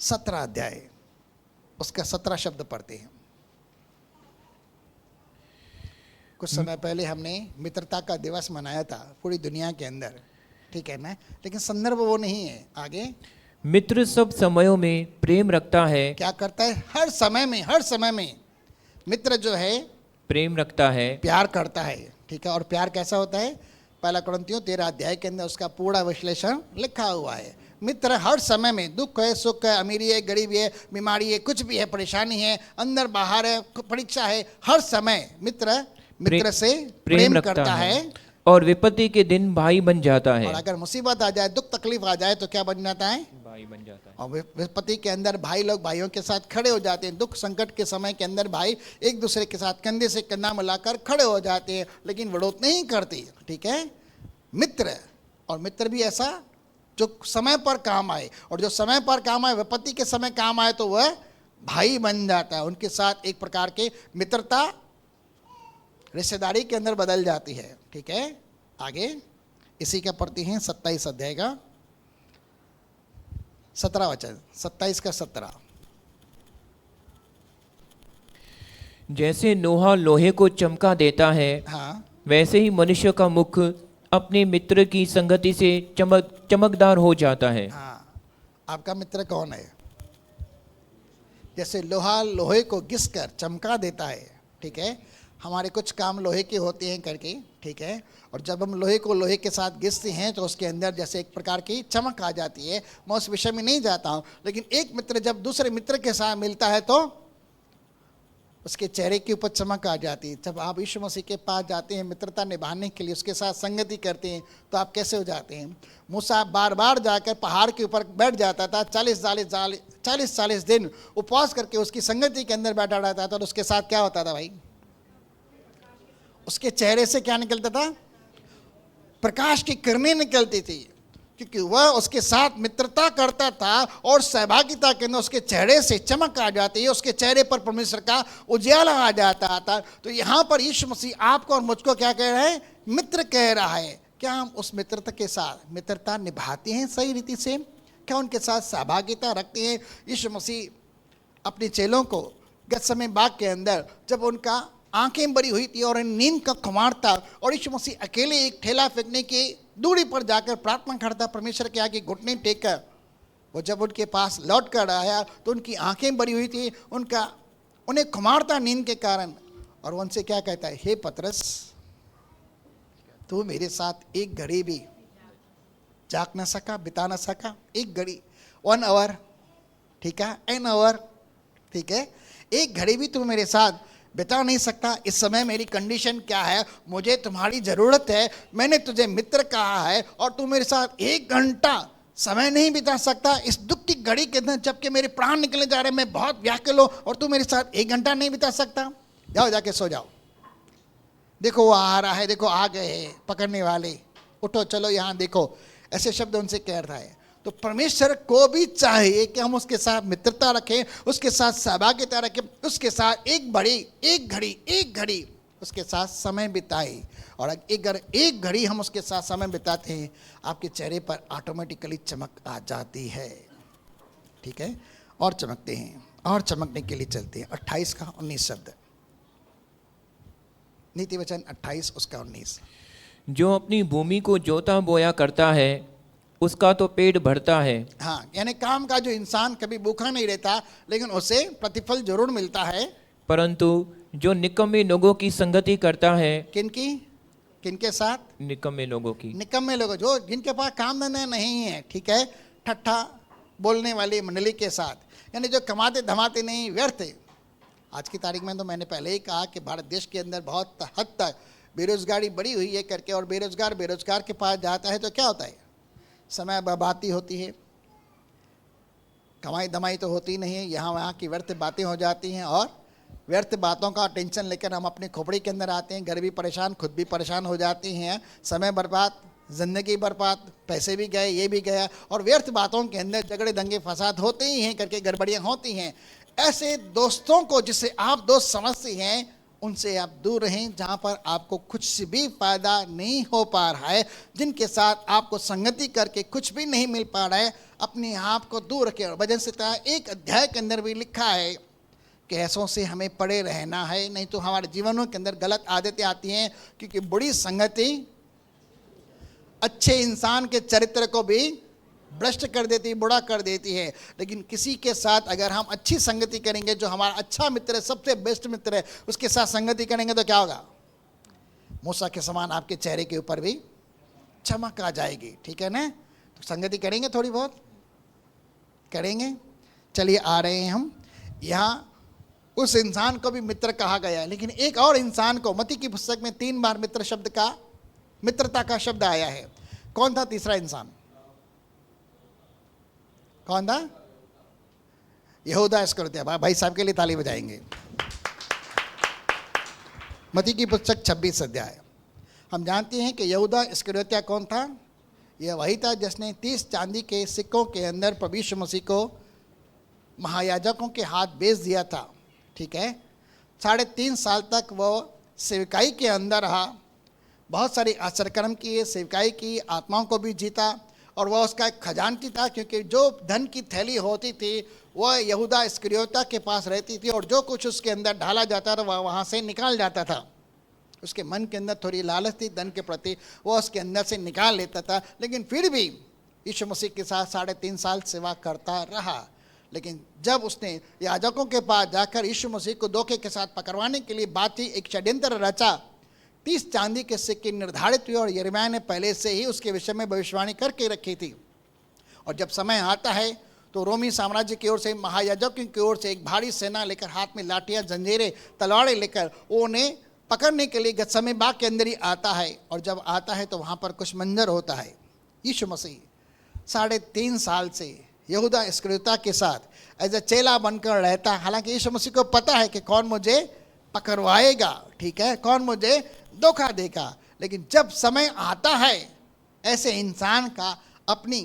17 अध्याय, उसका 17 शब्द पढ़ते हैं। कुछ समय पहले हमने मित्रता का दिवस मनाया था पूरी दुनिया के अंदर, ठीक है ना, लेकिन संदर्भ वो नहीं है। आगे, मित्र सब समयों में प्रेम रखता है। क्या करता है? हर समय में मित्र जो है प्रेम रखता है, प्यार करता है। ठीक है, और प्यार कैसा होता है? पहला कुरिन्थियों 13 अध्याय के अंदर उसका पूरा विश्लेषण लिखा हुआ है। मित्र हर समय में, दुख है, सुख है, अमीरी है, गरीबी है, बीमारी है, कुछ भी है, परेशानी है, अंदर बाहर है, परीक्षा है, हर समय मित्र से प्रेम करता है और विपत्ति के दिन भाई बन जाता है। और अगर मुसीबत आ जाए, दुख तकलीफ आ जाए तो क्या बन जाता है? भाई बन जाता है। और विपत्ति के अंदर भाई लोग भाइयों के साथ खड़े हो जाते हैं। दुख संकट के समय के अंदर भाई एक दूसरे के साथ कंधे से कंधा मिलाकर खड़े हो जाते हैं, लेकिन विरोध नहीं करते। ठीक है, मित्र, और मित्र भी ऐसा जो समय पर काम आए, और जो समय पर काम आए, विपत्ति के समय काम आए, तो वह भाई बन जाता है। उनके साथ एक प्रकार के मित्रता रिश्तेदारी के अंदर बदल जाती है। ठीक है, आगे इसी का पढ़ते हैं 27 अध्याय का 17 वचन, 27 का 17। जैसे लोहा लोहे को चमका देता है, हाँ, वैसे ही मनुष्य का मुख अपने मित्र की संगति से चमकदार हो जाता है। हाँ, आपका मित्र कौन है? जैसे लोहा लोहे को घिस कर चमका देता है। ठीक है, हमारे कुछ काम लोहे के होते हैं करके, ठीक है, और जब हम लोहे को लोहे के साथ घिसते हैं तो उसके अंदर जैसे एक प्रकार की चमक आ जाती है। मैं उस विषय में नहीं जाता हूँ, लेकिन एक मित्र जब दूसरे मित्र के साथ मिलता है तो उसके चेहरे के ऊपर चमक आ जाती है। जब आप यीशु मसीह के पास जाते हैं मित्रता निभाने के लिए, उसके साथ संगति करते हैं, तो आप कैसे हो जाते हैं? मूसा बार बार जाकर पहाड़ के ऊपर बैठ जाता था, 40 दिन उपवास करके उसकी संगति के अंदर बैठा रहता था, और उसके साथ क्या होता था भाई? उसके चेहरे से क्या निकलता था? प्रकाश की किरणें निकलती थी, क्योंकि वह उसके साथ मित्रता करता था और सहभागिता के अंदर उसके चेहरे से चमक आ जाती है, उसके चेहरे पर परमेश्वर का उजाला आ जाता था। तो यहाँ पर यीशु मसीह आपको और मुझको क्या कह रहा है? मित्र कह रहा है। क्या हम उस मित्रता के साथ मित्रता निभाते हैं सही रीति से? क्या उनके साथ सहभागिता रखते हैं? यीशु मसीह अपने चेलों को गतसमनी बाग के अंदर जब उनका आंखें भरी हुई थी और नींद का खुमार था, और यीशु मसीह अकेले एक ठेला फेंकने की दूरी पर जाकर प्रार्थना करता, परमेश्वर के आगे घुटने टेक कर, वो जब उनके पास लौट कर आया तो उनकी आंखें भरी हुई थी, उन्हें खुमार था नींद के कारण, और वो उनसे क्या कहता है? हे पतरस, तू मेरे साथ एक घड़ी भी जाग न सका, बिता न सका? एक घड़ी, 1 आवर, ठीक है, एन आवर, ठीक है, एक घड़ी भी तू मेरे साथ बिता नहीं सकता? इस समय मेरी कंडीशन क्या है? मुझे तुम्हारी ज़रूरत है, मैंने तुझे मित्र कहा है, और तू मेरे साथ 1 घंटा समय नहीं बिता सकता इस दुख की घड़ी के अंदर, जबकि मेरे प्राण निकलने जा रहे हैं, मैं बहुत व्याकुल हूँ, और तू मेरे साथ 1 घंटा नहीं बिता सकता? जाओ जाके सो जाओ, देखो वो आ रहा है, देखो आ गए पकड़ने वाले, उठो चलो यहाँ देखो। ऐसे शब्द उनसे कह रहा है। तो परमेश्वर को भी चाहिए कि हम उसके साथ मित्रता रखें, उसके साथ सहभागिता रखें, उसके साथ एक घड़ी उसके साथ समय बिताएं। और अगर एक घड़ी हम उसके साथ समय बिताते हैं, आपके चेहरे पर ऑटोमेटिकली चमक आ जाती है। ठीक है, और चमकते हैं, और चमकने के लिए चलते हैं। 28 का 19 शब्द, नीति वचन 28 उसका 19। जो अपनी भूमि को जोता बोया करता है, उसका तो पेट भरता है। हाँ, यानी काम का जो इंसान कभी भूखा नहीं रहता, लेकिन उसे प्रतिफल जरूर मिलता है। परंतु जो निकम्मे लोगों की संगति करता है, किनके साथ? निकम्मे लोगों की, निकम्मे लोग, जो जिनके पास काम धंधा नहीं है, ठीक है, ठट्ठा बोलने वाली मंडली के साथ, यानी जो कमाते धमाते नहीं, व्यर्थ। आज की तारीख में तो मैंने पहले ही कहा कि भारत देश के अंदर बहुत हद तक बेरोजगारी बढ़ी हुई है करके, और बेरोजगार के पास जाता है तो क्या होता है? समय बर्बादी होती है, कमाई धमाई तो होती नहीं है, यहाँ वहाँ की व्यर्थ बातें हो जाती हैं, और व्यर्थ बातों का टेंशन लेकर हम अपने खोपड़ी के अंदर आते हैं, घर भी परेशान, खुद भी परेशान हो जाते हैं, समय बर्बाद, जिंदगी बर्बाद, पैसे भी गए, ये भी गया, और व्यर्थ बातों के अंदर झगड़े दंगे फसाद होते ही हैं, करके गड़बड़ियां होती हैं। ऐसे दोस्तों को जिसे आप दोस्त समझते हैं, उनसे आप दूर रहें, जहां पर आपको कुछ भी फायदा नहीं हो पा रहा है, जिनके साथ आपको संगति करके कुछ भी नहीं मिल पा रहा है, अपने आप को दूर रखें। भजन संहिता एक अध्याय के अंदर भी लिखा है कि ऐसों से हमें पड़े रहना है, नहीं तो हमारे जीवनों के अंदर गलत आदतें आती हैं, क्योंकि बुरी संगति अच्छे इंसान के चरित्र को भी भ्रष्ट कर देती, बुरा कर देती है। लेकिन किसी के साथ अगर हम अच्छी संगति करेंगे, जो हमारा अच्छा मित्र है, सबसे बेस्ट मित्र है, उसके साथ संगति करेंगे तो क्या होगा? मूसा के समान आपके चेहरे के ऊपर भी चमक आ जाएगी। ठीक है ना? तो संगति करेंगे, थोड़ी बहुत करेंगे। चलिए आ रहे हैं हम यहाँ। उस इंसान को भी मित्र कहा गया है, लेकिन एक और इंसान को मत्ती की पुस्तक में 3 बार मित्रता का शब्द आया है। कौन था तीसरा इंसान? कौन था? यहूदा इस्करियोती। भाई साहब के लिए ताली बजाएंगे। मत्ती की पुस्तक 26 अध्याय। हम जानते हैं कि यहूदा इस्करियोती कौन था? यह वही था जिसने 30 चांदी के सिक्कों के अंदर प्रभु यीशु मसीह को महायाजकों के हाथ बेच दिया था। ठीक है? 3.5 साल तक वो सेवकाई के अंदर रहा, बहुत सारे आश्चर्यकर्म किए, सेवकाई की, आत्माओं को भी जीता, और वह उसका एक खजानची था, क्योंकि जो धन की थैली होती थी वह यहूदा इस्करियोती के पास रहती थी, और जो कुछ उसके अंदर डाला जाता था वह वहाँ से निकाल जाता था। उसके मन के अंदर थोड़ी लालच थी धन के प्रति, वह उसके अंदर से निकाल लेता था। लेकिन फिर भी यीशु मसीह के साथ 3.5 साल सेवा करता रहा। लेकिन जब उसने याजकों के पास जाकर यीशु मसीह को धोखे के साथ पकड़वाने के लिए बात थी, एक षड्यंत्र रचा, 30 चांदी के सिक्के निर्धारित हुए, और यिर्मयाह ने पहले से ही उसके विषय में भविष्यवाणी करके रखी थी। और जब समय आता है तो रोमी साम्राज्य की ओर से, महायाजकों की ओर से एक भारी सेना लेकर, हाथ में लाठियां, जंजीरें, तलवारें लेकर उन्हें पकड़ने के लिए गतसमनी बाग के अंदर ही आता है। और जब आता है तो वहाँ पर कुछ मंजर होता है। यीशु मसीह 3.5 साल से यहूदा इस्करियोती के साथ एज ए चेला बनकर रहता। हालांकि यीशु मसीह को पता है कि कौन मुझे पकड़वाएगा, ठीक है, कौन मुझे धोखा देगा। लेकिन जब समय आता है ऐसे इंसान का अपनी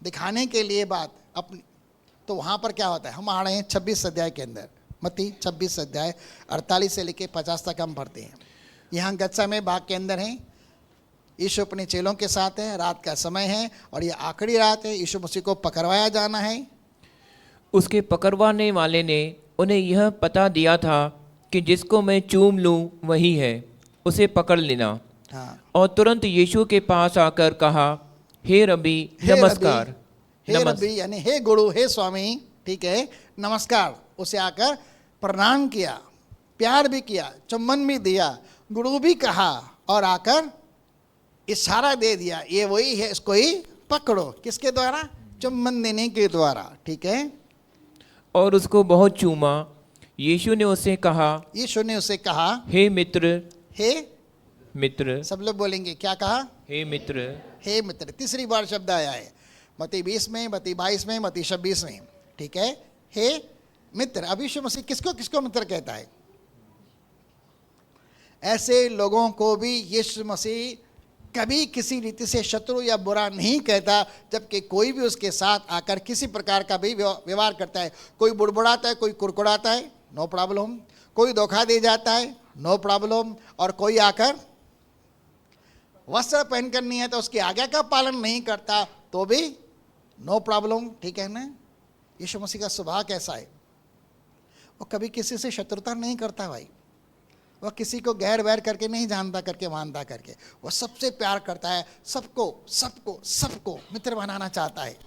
दिखाने के लिए बात अपनी, तो वहाँ पर क्या होता है? हम आ रहे हैं 26 अध्याय के अंदर। मत्ती 26 अध्याय 48 से लेकर 50 तक हम पढ़ते हैं। यहाँ गतसमनी बाग के अंदर हैं, यीशु अपने चेलों के साथ है, रात का समय है, और ये आखिरी रात है, यीशु मसीह को पकड़वाया जाना है। उसके पकड़वाने वाले ने उन्हें यह पता दिया था कि जिसको मैं चूम लूँ वही है, उसे पकड़ लेना। हाँ। और तुरंत यीशु के पास आकर कहा, हे रबी, नमस्कार। हे रबी यानी हे गुरु, हे स्वामी, ठीक है, नमस्कार। उसे आकर प्रणाम किया, प्यार भी किया, चुम्बन भी दिया, गुरु भी कहा, और आकर इशारा दे दिया, ये वही है, इसको ही पकड़ो। किसके द्वारा? चुम्बन देने के द्वारा। ठीक है? और उसको बहुत चूमा। यीशु ने उसे कहा, हे मित्र। हे मित्र। सब लोग बोलेंगे, क्या कहा? हे मित्र। हे मित्र। तीसरी बार शब्द आया है, मत्ती 20 में, मत्ती 22 में, मत्ती 26 में। ठीक है? हे मित्र। अब यीशु मसीह किसको किसको मित्र कहता है? ऐसे लोगों को भी यीशु मसीह कभी किसी रीति से शत्रु या बुरा नहीं कहता, जबकि कोई भी उसके साथ आकर किसी प्रकार का भी व्यवहार करता है। कोई बुड़बुड़ाता है, कोई कुड़कुड़ाता है, नो प्रॉब्लम। कोई धोखा दे जाता है, नो प्रॉब्लम। और कोई आकर वस्त्र पहनकर नहीं है तो उसकी आज्ञा का पालन नहीं करता, तो भी नो प्रॉब्लम। ठीक है ना? यीशु मसीह का स्वभाव कैसा है? वो कभी किसी से शत्रुता नहीं करता भाई। वह किसी को गैर वैर करके नहीं जानता करके मानता करके, वह सबसे प्यार करता है, सबको सबको सबको मित्र बनाना चाहता है,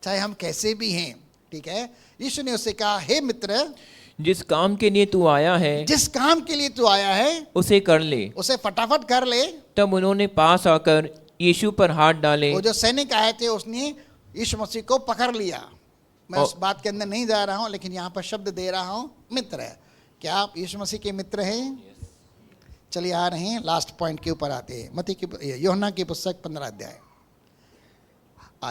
चाहे हम कैसे भी हैं। ठीक है? यीशु ने उससे कहा, हे मित्र, जिस काम के लिए तू आया है, जिस काम के लिए तू आया है उसे कर ले, उसे फटाफट कर ले। तब उन्होंने पास आकर यीशु पर हाथ डाले। वो जो सैनिक आए थे उसने यीशु मसीह को पकड़ लिया। मैं उस बात के अंदर नहीं जा रहा हूं, लेकिन यहाँ पर शब्द दे रहा हूं, मित्र है। क्या आप यीशु मसीह के मित्र हैं? चलिए आ रहे हैं, लास्ट पॉइंट के ऊपर आते हैं। मत्ती की, यूहन्ना की पुस्तक 15 अध्याय।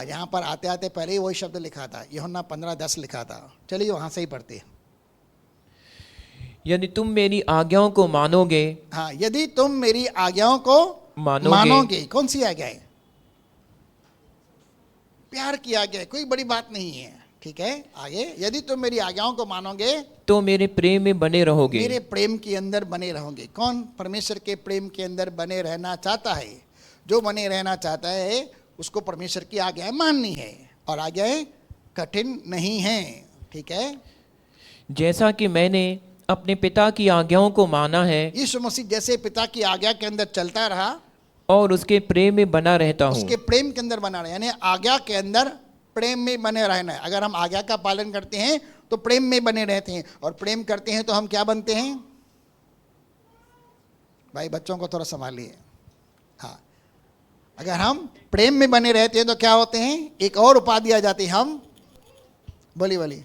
यहाँ पर आते आते पहले ही वही शब्द लिखा था, यूहन्ना 15:10 लिखा था। चलिए वहाँ से ही पढ़ते हैं। यदि तुम मेरी आज्ञाओं को मानोगे। हाँ, यदि तुम मेरी आज्ञाओं को मानोगे। कौन सी आज्ञाएं? प्यार किया गया है, कोई बड़ी बात नहीं है। ठीक है, आगे, यदि तुम मेरी आज्ञाओं को मानोगे तो मेरे प्रेम में बने रहोगे। मेरे प्रेम के अंदर बने रहोगे। कौन परमेश्वर के प्रेम के अंदर बने रहना चाहता है? जो बने रहना चाहता है उसको परमेश्वर की आज्ञाएं माननी है, और आज्ञाएं कठिन नहीं है। ठीक है, जैसा कि मैंने अपने पिता की आज्ञाओं को माना है यीशु मसीह जैसे पिता की आज्ञा के अंदर चलता रहा और उसके प्रेम में बना रहता हूँ। उसके प्रेम के अंदर बना रहे, यानी आज्ञा के अंदर प्रेम में बने रहना है। अगर हम आज्ञा का पालन करते हैं तो प्रेम में बने रहते हैं, और प्रेम करते हैं तो हम क्या बनते हैं? भाई बच्चों को थोड़ा संभालिए। हाँ, अगर हम प्रेम में बने रहते हैं तो क्या होते हैं? एक और उपाधि आ जाती है। हम बोली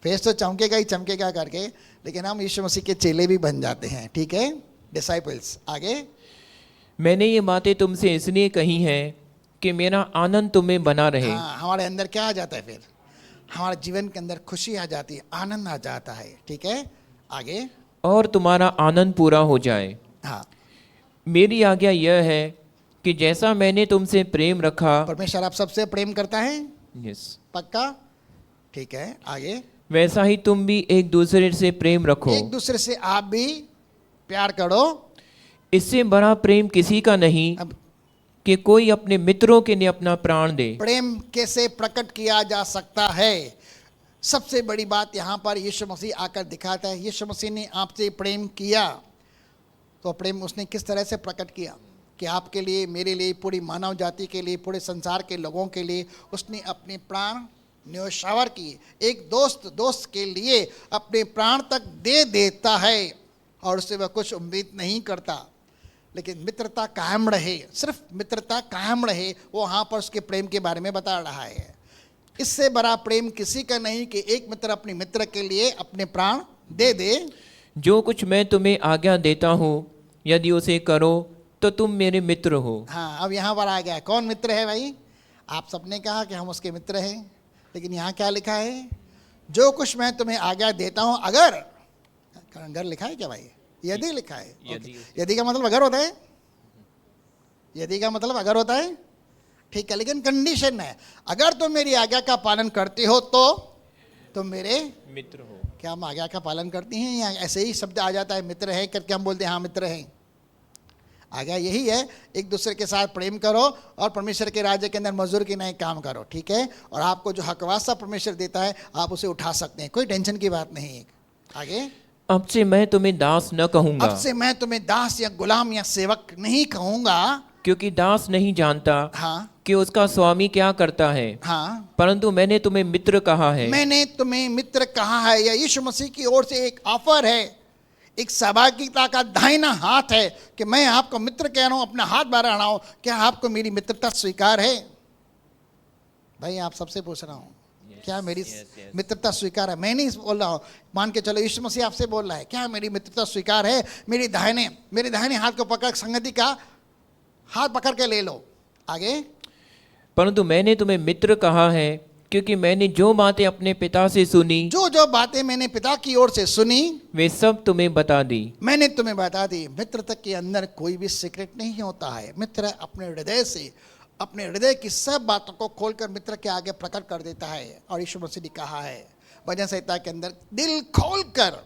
फेस तो चमकेगा ही चमकेगा करके, लेकिन हम यीशु मसीह के चेले भी बन जाते हैं। ठीक है, डिसाइपल्स। आगे, मैंने ये बातें तुमसे इसलिए कही हैं कि मेरा आनंद तुम्हें बना रहे। हाँ, हमारे अंदर क्या आ जाता है? फिर हमारे जीवन के अंदर खुशी आ जाती है, आनंद आ जाता है। ठीक है, आगे, और तुम्हारा आनंद पूरा हो जाए। हाँ, मेरी आज्ञा यह है कि जैसा मैंने तुमसे प्रेम रखा। परमेश्वर आप सबसे प्रेम करता है, यस, पक्का? ठीक है, आगे, वैसा ही तुम भी एक दूसरे से प्रेम रखो। एक दूसरे से आप भी प्यार करो। इससे बड़ा प्रेम किसी का नहीं अब कि कोई अपने मित्रों के लिए अपना प्राण दे। प्रेम कैसे प्रकट किया जा सकता है? सबसे बड़ी बात यहाँ पर यीशु मसीह आकर दिखाता है। यीशु मसीह ने आपसे प्रेम किया, तो प्रेम उसने किस तरह से प्रकट किया? कि आपके लिए, मेरे लिए, पूरी मानव जाति के लिए, पूरे संसार के लोगों के लिए उसने अपने प्राण न्योछावर किए। एक दोस्त के लिए अपने प्राण तक दे देता है, और उससे वह कुछ उम्मीद नहीं करता, लेकिन मित्रता कायम रहे, सिर्फ मित्रता कायम रहे। वो वहाँ पर उसके प्रेम के बारे में बता रहा है। इससे बड़ा प्रेम किसी का नहीं कि एक मित्र अपने मित्र के लिए अपने प्राण दे दे। जो कुछ मैं तुम्हें आज्ञा देता हूँ, यदि उसे करो तो तुम मेरे मित्र हो। हाँ, अब यहाँ पर आ गया, कौन मित्र है भाई? आप सबने कहा कि हम उसके मित्र हैं, लेकिन यहाँ क्या लिखा है? जो कुछ मैं तुम्हें आज्ञा देता हूँ, अगर लिखा है क्या भाई? यदि लिखा है। यदि का मतलब अगर होता है, यदि का मतलब अगर होता है। ठीक है, लेकिन कंडीशन है, अगर तुम मेरी आज्ञा का पालन करते हो तो तुम मेरे मित्र हो। क्या हम आज्ञा का पालन करते हैं, या ऐसे ही शब्द आ जाता है मित्र है करके हम बोलते हैं हाँ मित्र हैं? आज्ञा यही है, एक दूसरे के साथ प्रेम करो और परमेश्वर के राज्य के अंदर मजदूर की नहीं काम करो। ठीक है, और आपको जो हकवासा परमेश्वर देता है आप उसे उठा सकते हैं, कोई टेंशन की बात नहीं है। आगे, अब से मैं तुम्हें दास न कहूंगा। अब से मैं तुम्हें दास या गुलाम या सेवक नहीं कहूंगा, क्योंकि दास नहीं जानता हाँ कि उसका स्वामी क्या करता है, हाँ, परंतु मैंने तुम्हें मित्र कहा है। मैंने तुम्हें मित्र कहा है, या यीशु मसीह की ओर से एक ऑफर है, एक सहभागिता का दाहिना हाथ है कि मैं आपको मित्र कह रहा हूं, अपना हाथ बढ़ा रहा हूं। क्या आपको मेरी मित्रता स्वीकार है? भाई आप सबसे पूछ रहा हूं, क्या मेरी मित्रता स्वीकार है? मैं नहीं बोल रहा हूं, मान के चलो यीशु मसीह आपसे बोल रहा है, क्या मेरी मित्रता स्वीकार है? मेरे दाहिने हाथ को पकड़, संगति का हाथ पकड़ के ले लो। आगे, परंतु मैंने तुम्हें मित्र कहा है क्योंकि मैंने जो बातें अपने पिता से सुनी, जो बातें मैंने पिता की ओर से सुनी वे सब तुम्हें बता दी। मैंने तुम्हें बता दी। मित्रता के अंदर कोई भी सीक्रेट नहीं होता है। मित्र अपने हृदय से, अपने हृदय की सब बातों को खोलकर मित्र के आगे प्रकट कर देता है। और यीशु मसीह ने कहा है भजन संहिता के अंदर, दिल खोलकर,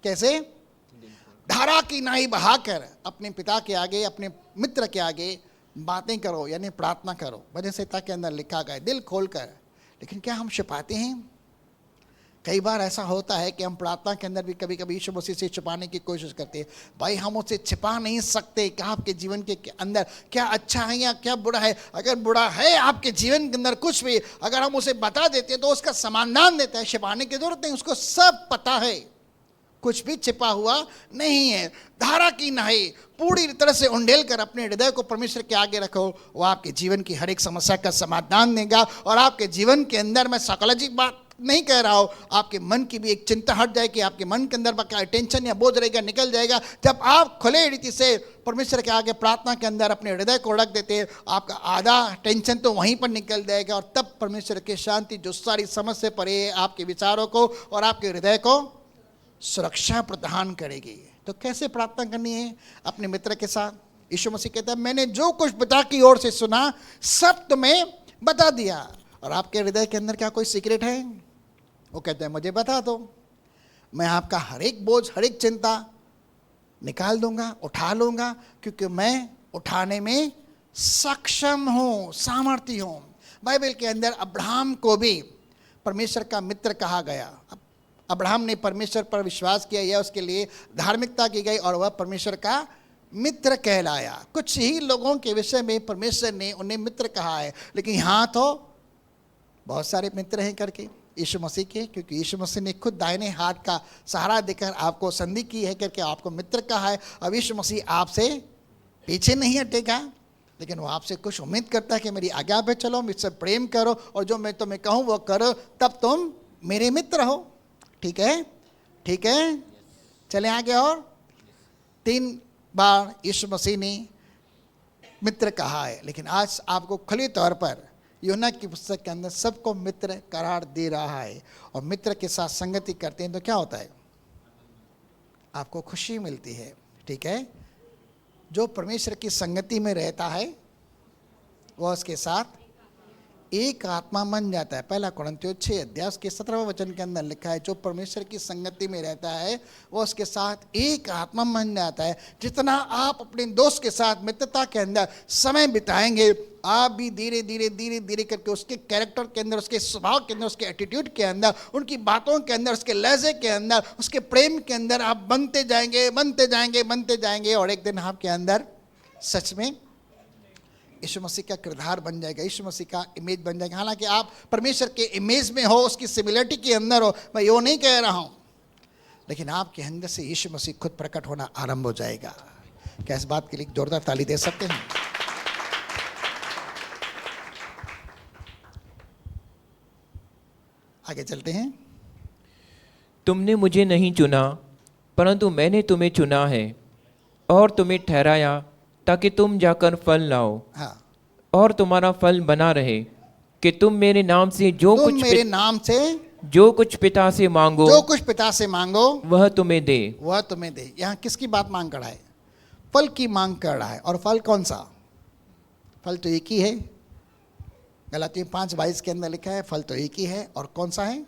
कैसे? धारा की नाई बहाकर अपने पिता के आगे, अपने मित्र के आगे बातें करो, यानी प्रार्थना करो। भजन संहिता के अंदर लिखा गया दिल खोलकर। लेकिन क्या हम छिपाते हैं? कई बार ऐसा होता है कि हम प्रार्थना के अंदर भी कभी कभी यीशु मसीह से छिपाने की कोशिश करते हैं। भाई हम उसे छिपा नहीं सकते कि आपके जीवन के अंदर क्या अच्छा है या क्या बुरा है। अगर बुरा है आपके जीवन के अंदर कुछ भी, अगर हम उसे बता देते हैं तो उसका समाधान देता है। छिपाने की जरूरत नहीं, उसको सब पता है, कुछ भी छिपा हुआ नहीं है। धारा की नाई पूरी तरह से उंडेल कर अपने हृदय को परमेश्वर के आगे रखो, वो आपके जीवन की हर एक समस्या का समाधान देगा। और आपके जीवन के अंदर, मैं साइकोलॉजिक बात नहीं कह रहा हूं, आपके मन की भी एक चिंता हट जाएगी, आपके मन के अंदर का टेंशन या बोझ रहेगा निकल जाएगा। जब आप खुले रीति से परमेश्वर के आगे प्रार्थना के अंदर अपने हृदय को रख देते हैं, आपका आधा टेंशन तो वहीं पर निकल जाएगा। और तब परमेश्वर की शांति जो सारी समझ से परे है, आपके विचारों को और आपके हृदय को सुरक्षा प्रदान करेगी। तो कैसे प्रार्थना करनी है? अपने मित्र के साथ। यीशु मसीह कहता है मैंने जो कुछ पिता की ओर से सुना सब तुम्हें बता दिया। और आपके हृदय के अंदर क्या कोई सीक्रेट है? वो कहते हैं मुझे बता दो, मैं आपका हर एक बोझ, हर एक चिंता निकाल दूंगा, उठा लूंगा, क्योंकि मैं उठाने में सक्षम हूं, सामर्थ्य हूं। बाइबल के अंदर अब्राहम को भी परमेश्वर का मित्र कहा गया। अब्राहम ने परमेश्वर पर विश्वास किया, यह उसके लिए धार्मिकता की गई और वह परमेश्वर का मित्र कहलाया। कुछ ही लोगों के विषय में परमेश्वर ने उन्हें मित्र कहा है, लेकिन यहाँ तो बहुत सारे मित्र हैं करके यीशु मसीह के, क्योंकि यीशु मसीह ने खुद दाहिने हाथ का सहारा देकर आपको संधि की है करके आपको मित्र कहा है। अब यीशु मसीह आपसे पीछे नहीं हटेगा, लेकिन वो आपसे कुछ उम्मीद करता है कि मेरी आज्ञा पे चलो, मुझसे प्रेम करो और जो मैं तुम्हें कहूँ वो करो, तब तुम मेरे मित्र हो। ठीक है, ठीक है, चले आगे। और 3 बार यीशु मसीह ने मित्र कहा है, लेकिन आज आपको खुले तौर पर यूहन्ना की पुस्तक के अंदर सबको मित्र करार दे रहा है। और मित्र के साथ संगति करते हैं तो क्या होता है? आपको खुशी मिलती है। ठीक है, जो परमेश्वर की संगति में रहता है वह उसके साथ एक आत्मा बन जाता है। 1 कुरिन्थियों 6 अध्याय के 17वें वचन के अंदर लिखा है, जो परमेश्वर की संगति में रहता है वह उसके साथ एक आत्मा बन जाता है। जितना आप अपने दोस्त के साथ मित्रता के अंदर समय बिताएंगे, आप भी धीरे धीरे धीरे धीरे करके उसके कैरेक्टर के अंदर, उसके स्वभाव के अंदर, उसके एटीट्यूड के अंदर, उनकी बातों के अंदर, उसके लहजे के अंदर, उसके प्रेम के अंदर आप बनते जाएंगे, बनते जाएंगे, बनते जाएंगे। और एक दिन आपके अंदर सच में यीशु मसीह का किरदार बन जाएगा, यीशु मसीह का इमेज बन जाएगा। हालांकि आप परमेश्वर के इमेज में हो, उसकी सिमिलरिटी के अंदर हो, मैं यो नहीं कह रहा हूं, लेकिन आपके अंदर से यीशु मसीह खुद प्रकट होना आरंभ हो जाएगा। क्या इस बात के लिए जोरदार ताली दे सकते हैं? आगे चलते हैं। तुमने मुझे नहीं चुना, परंतु मैंने तुम्हें चुना है और तुम्हें ठहराया ताकि तुम जाकर फल लाओ। हाँ, और तुम्हारा फल बना रहे, कि तुम मेरे नाम से जो कुछ पिता से मांगो, जो कुछ पिता से मांगो वह तुम्हें दे। वह तुम्हें दे। यहाँ किसकी बात मांग कर रहा है? फल की मांग कर रहा है। और फल कौन सा? फल तो एक ही है। गलातियों 5:22 के अंदर लिखा है फल तो एक ही है। और कौन सा है?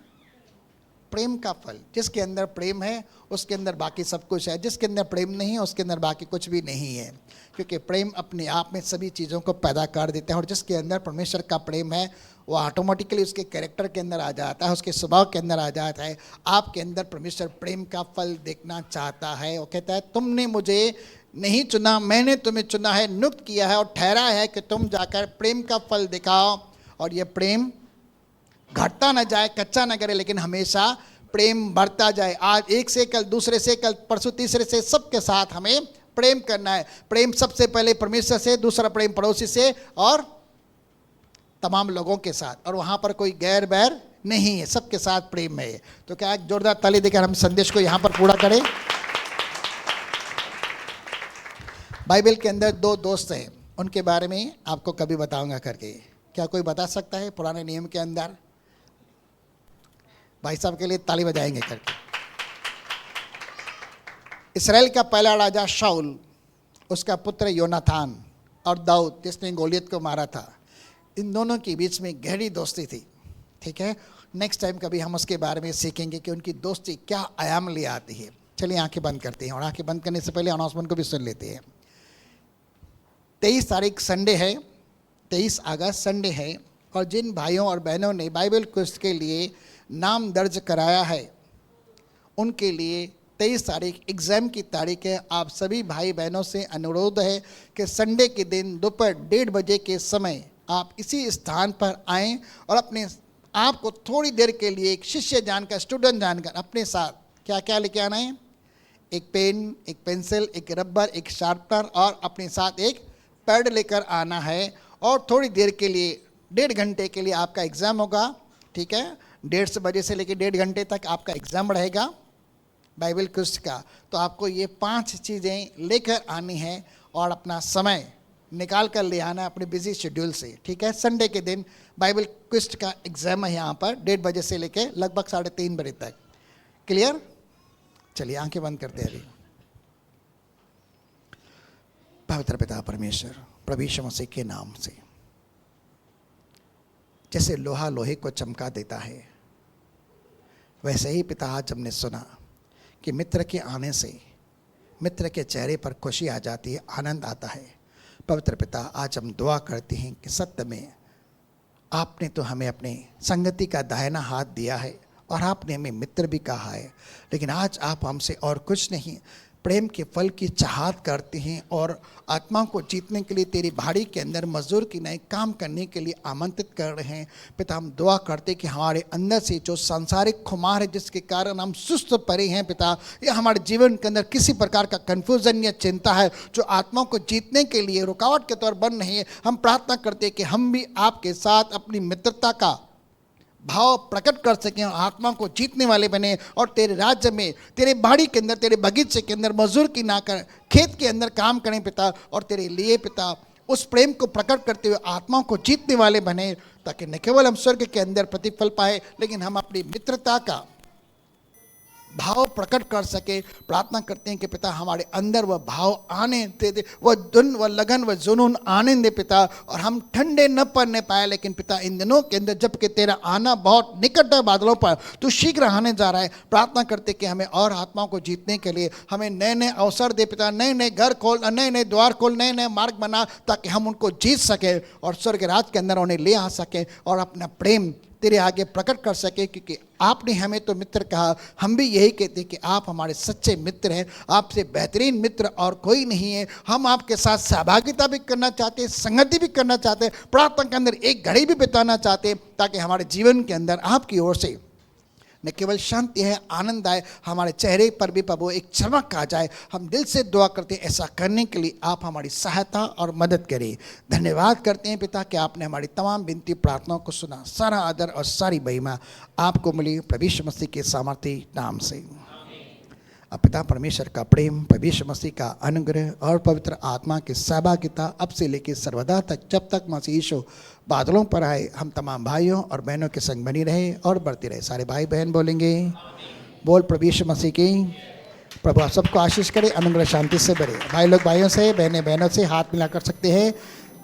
प्रेम का फल। जिसके अंदर प्रेम है उसके अंदर बाकी सब कुछ है, जिसके अंदर प्रेम नहीं है उसके अंदर बाकी कुछ भी नहीं है, क्योंकि प्रेम अपने आप में सभी चीज़ों को पैदा कर देता है। और जिसके अंदर परमेश्वर का प्रेम है वो ऑटोमेटिकली उसके कैरेक्टर के अंदर आ जाता है, उसके स्वभाव के अंदर आ जाता है। आपके अंदर परमेश्वर प्रेम का फल देखना चाहता है। वो कहता है तुमने मुझे नहीं चुना, मैंने तुम्हें चुना है, नियुक्त किया है और ठहरा है कि तुम जाकर प्रेम का फल दिखाओ। और ये प्रेम घटता ना जाए, कच्चा ना करे, लेकिन हमेशा प्रेम बढ़ता जाए। आज एक से कल, दूसरे से कल, परसों तीसरे से, सबके साथ हमें प्रेम करना है। प्रेम सबसे पहले परमेश्वर से, दूसरा प्रेम पड़ोसी से और तमाम लोगों के साथ। और वहाँ पर कोई गैर बैर नहीं है, सबके साथ प्रेम है। तो क्या एक जोरदार ताली देकर हम संदेश को यहाँ पर पूरा करें। बाइबल के अंदर 2 दोस्त हैं, उनके बारे में आपको कभी बताऊंगा करके। क्या कोई बता सकता है? पुराने नियम के अंदर भाई साहब के लिए ताली बजाएंगे करके। इस्राएल का पहला राजा शाऊल, उसका पुत्र योनाथान और दाऊद जिसने गोलियत को मारा था, इन दोनों के बीच में गहरी दोस्ती थी। ठीक है, नेक्स्ट टाइम कभी हम उसके बारे में सीखेंगे कि उनकी दोस्ती क्या आयाम ले आती है। चलिए आंखें बंद करते हैं और आंखें बंद करने से पहले अनाउंसमेंट को भी सुन लेते हैं। 23 तारीख संडे है, 23 अगस्त संडे है। और जिन भाइयों और बहनों ने बाइबल क्विज के लिए नाम दर्ज कराया है उनके लिए 23 तारीख एग्ज़ाम की तारीख है। आप सभी भाई बहनों से अनुरोध है कि संडे के दिन दोपहर 1:30 बजे के समय आप इसी स्थान पर आएं और अपने आप को थोड़ी देर के लिए एक शिष्य जानकर, स्टूडेंट जानकर अपने साथ क्या क्या लेके आना है? एक पेन, एक पेंसिल, एक रबर, एक शार्पनर और अपने साथ एक पैड लेकर आना है। और थोड़ी देर के लिए, 1.5 घंटे के लिए आपका एग्ज़ाम होगा। ठीक है, 1:30 बजे से लेकर 1.5 घंटे तक आपका एग्ज़ाम रहेगा बाइबल क्विज का। तो आपको ये 5 चीज़ें लेकर आनी है और अपना समय निकाल कर ले आना है अपने बिजी शेड्यूल से। ठीक है, संडे के दिन बाइबल क्विज का एग्ज़ाम है यहाँ पर 1:30 बजे से लेकर लगभग 3:30 बजे तक। क्लियर? चलिए आंखें बंद करते हैं अभी। पवित्र पिता परमेश्वर, प्रभु यीशु मसीह के नाम से जैसे लोहा लोहे को चमका देता है, वैसे ही पिता आज हमने सुना कि मित्र के आने से मित्र के चेहरे पर खुशी आ जाती है, आनंद आता है। पवित्र पिता, आज हम दुआ करते हैं कि सत्य में आपने तो हमें अपने संगति का दाहिना हाथ दिया है और आपने हमें मित्र भी कहा है, लेकिन आज आप हमसे और कुछ नहीं, प्रेम के फल की चाहत करते हैं और आत्मा को जीतने के लिए तेरी भाड़ी के अंदर मजदूर की नए काम करने के लिए आमंत्रित कर रहे हैं। पिता, हम दुआ करते कि हमारे अंदर से जो सांसारिक खुमार है जिसके कारण हम सुस्त पड़े हैं पिता, या हमारे जीवन के अंदर किसी प्रकार का कन्फ्यूजन या चिंता है जो आत्मा को जीतने के लिए रुकावट के तौर बन रही है, हम प्रार्थना करते कि हम भी आपके साथ अपनी मित्रता का भाव प्रकट कर सकें और आत्मा को जीतने वाले बने और तेरे राज्य में, तेरे बाड़ी के अंदर, तेरे बगीचे के अंदर मजदूर की ना कर खेत के अंदर काम करें पिता, और तेरे लिए पिता उस प्रेम को प्रकट करते हुए आत्मा को जीतने वाले बने, ताकि न केवल हम स्वर्ग के अंदर प्रतिफल पाए लेकिन हम अपनी मित्रता का भाव प्रकट कर सके। प्रार्थना करते हैं कि पिता हमारे अंदर वह भाव आने दे, वह धुन, वह लगन, वह जुनून आने दे पिता, और हम ठंडे न पड़ने पाए। लेकिन पिता, इन दिनों के अंदर जबकि तेरा आना बहुत निकट है बादलों पर, तू शीघ्र आने जा रहा है, प्रार्थना करते कि हमें और आत्माओं को जीतने के लिए हमें नए नए अवसर दे पिता, नए नए घर खोल, नए नए द्वार खोल, नए नए मार्ग बना, ताकि हम उनको जीत सके और स्वर्ग राज के अंदर उन्हें ले आ सके और अपना प्रेम तेरे आगे प्रकट कर सके। क्योंकि आपने हमें तो मित्र कहा, हम भी यही कहते हैं कि आप हमारे सच्चे मित्र हैं, आपसे बेहतरीन मित्र और कोई नहीं है। हम आपके साथ सहभागिता भी करना चाहते हैं, संगति भी करना चाहते हैं, प्रार्थना के अंदर एक घड़ी भी बिताना चाहते हैं, ताकि हमारे जीवन के अंदर आपकी ओर से न केवल शांति है, आनंद आए, हमारे चेहरे पर भी प्रभु एक चमक आ जाए। हम दिल से दुआ करते हैं ऐसा करने के लिए आप हमारी सहायता और मदद करें। धन्यवाद करते हैं पिता कि आपने हमारी तमाम विनती प्रार्थनाओं को सुना। सारा आदर और सारी महिमा आपको मिली प्रभु यीशु मसीह के सामर्थी नाम से। अब पिता परमेश्वर का प्रेम, प्रभु यीशु मसीह का अनुग्रह और पवित्र आत्मा की सहभागिता अब से लेकर सर्वदा तक, जब तक मसीह यीशु बादलों पर आए, हम तमाम भाइयों और बहनों के संग बनी रहे और बढ़ती रहे। सारे भाई बहन बोलेंगे बोल प्रभु यीशु मसीह की। प्रभु आप सबको आशीष करे, अनुग्रह शांति से भरे। भाई लोग भाइयों से, बहनें बहनों से हाथ मिला कर सकते हैं।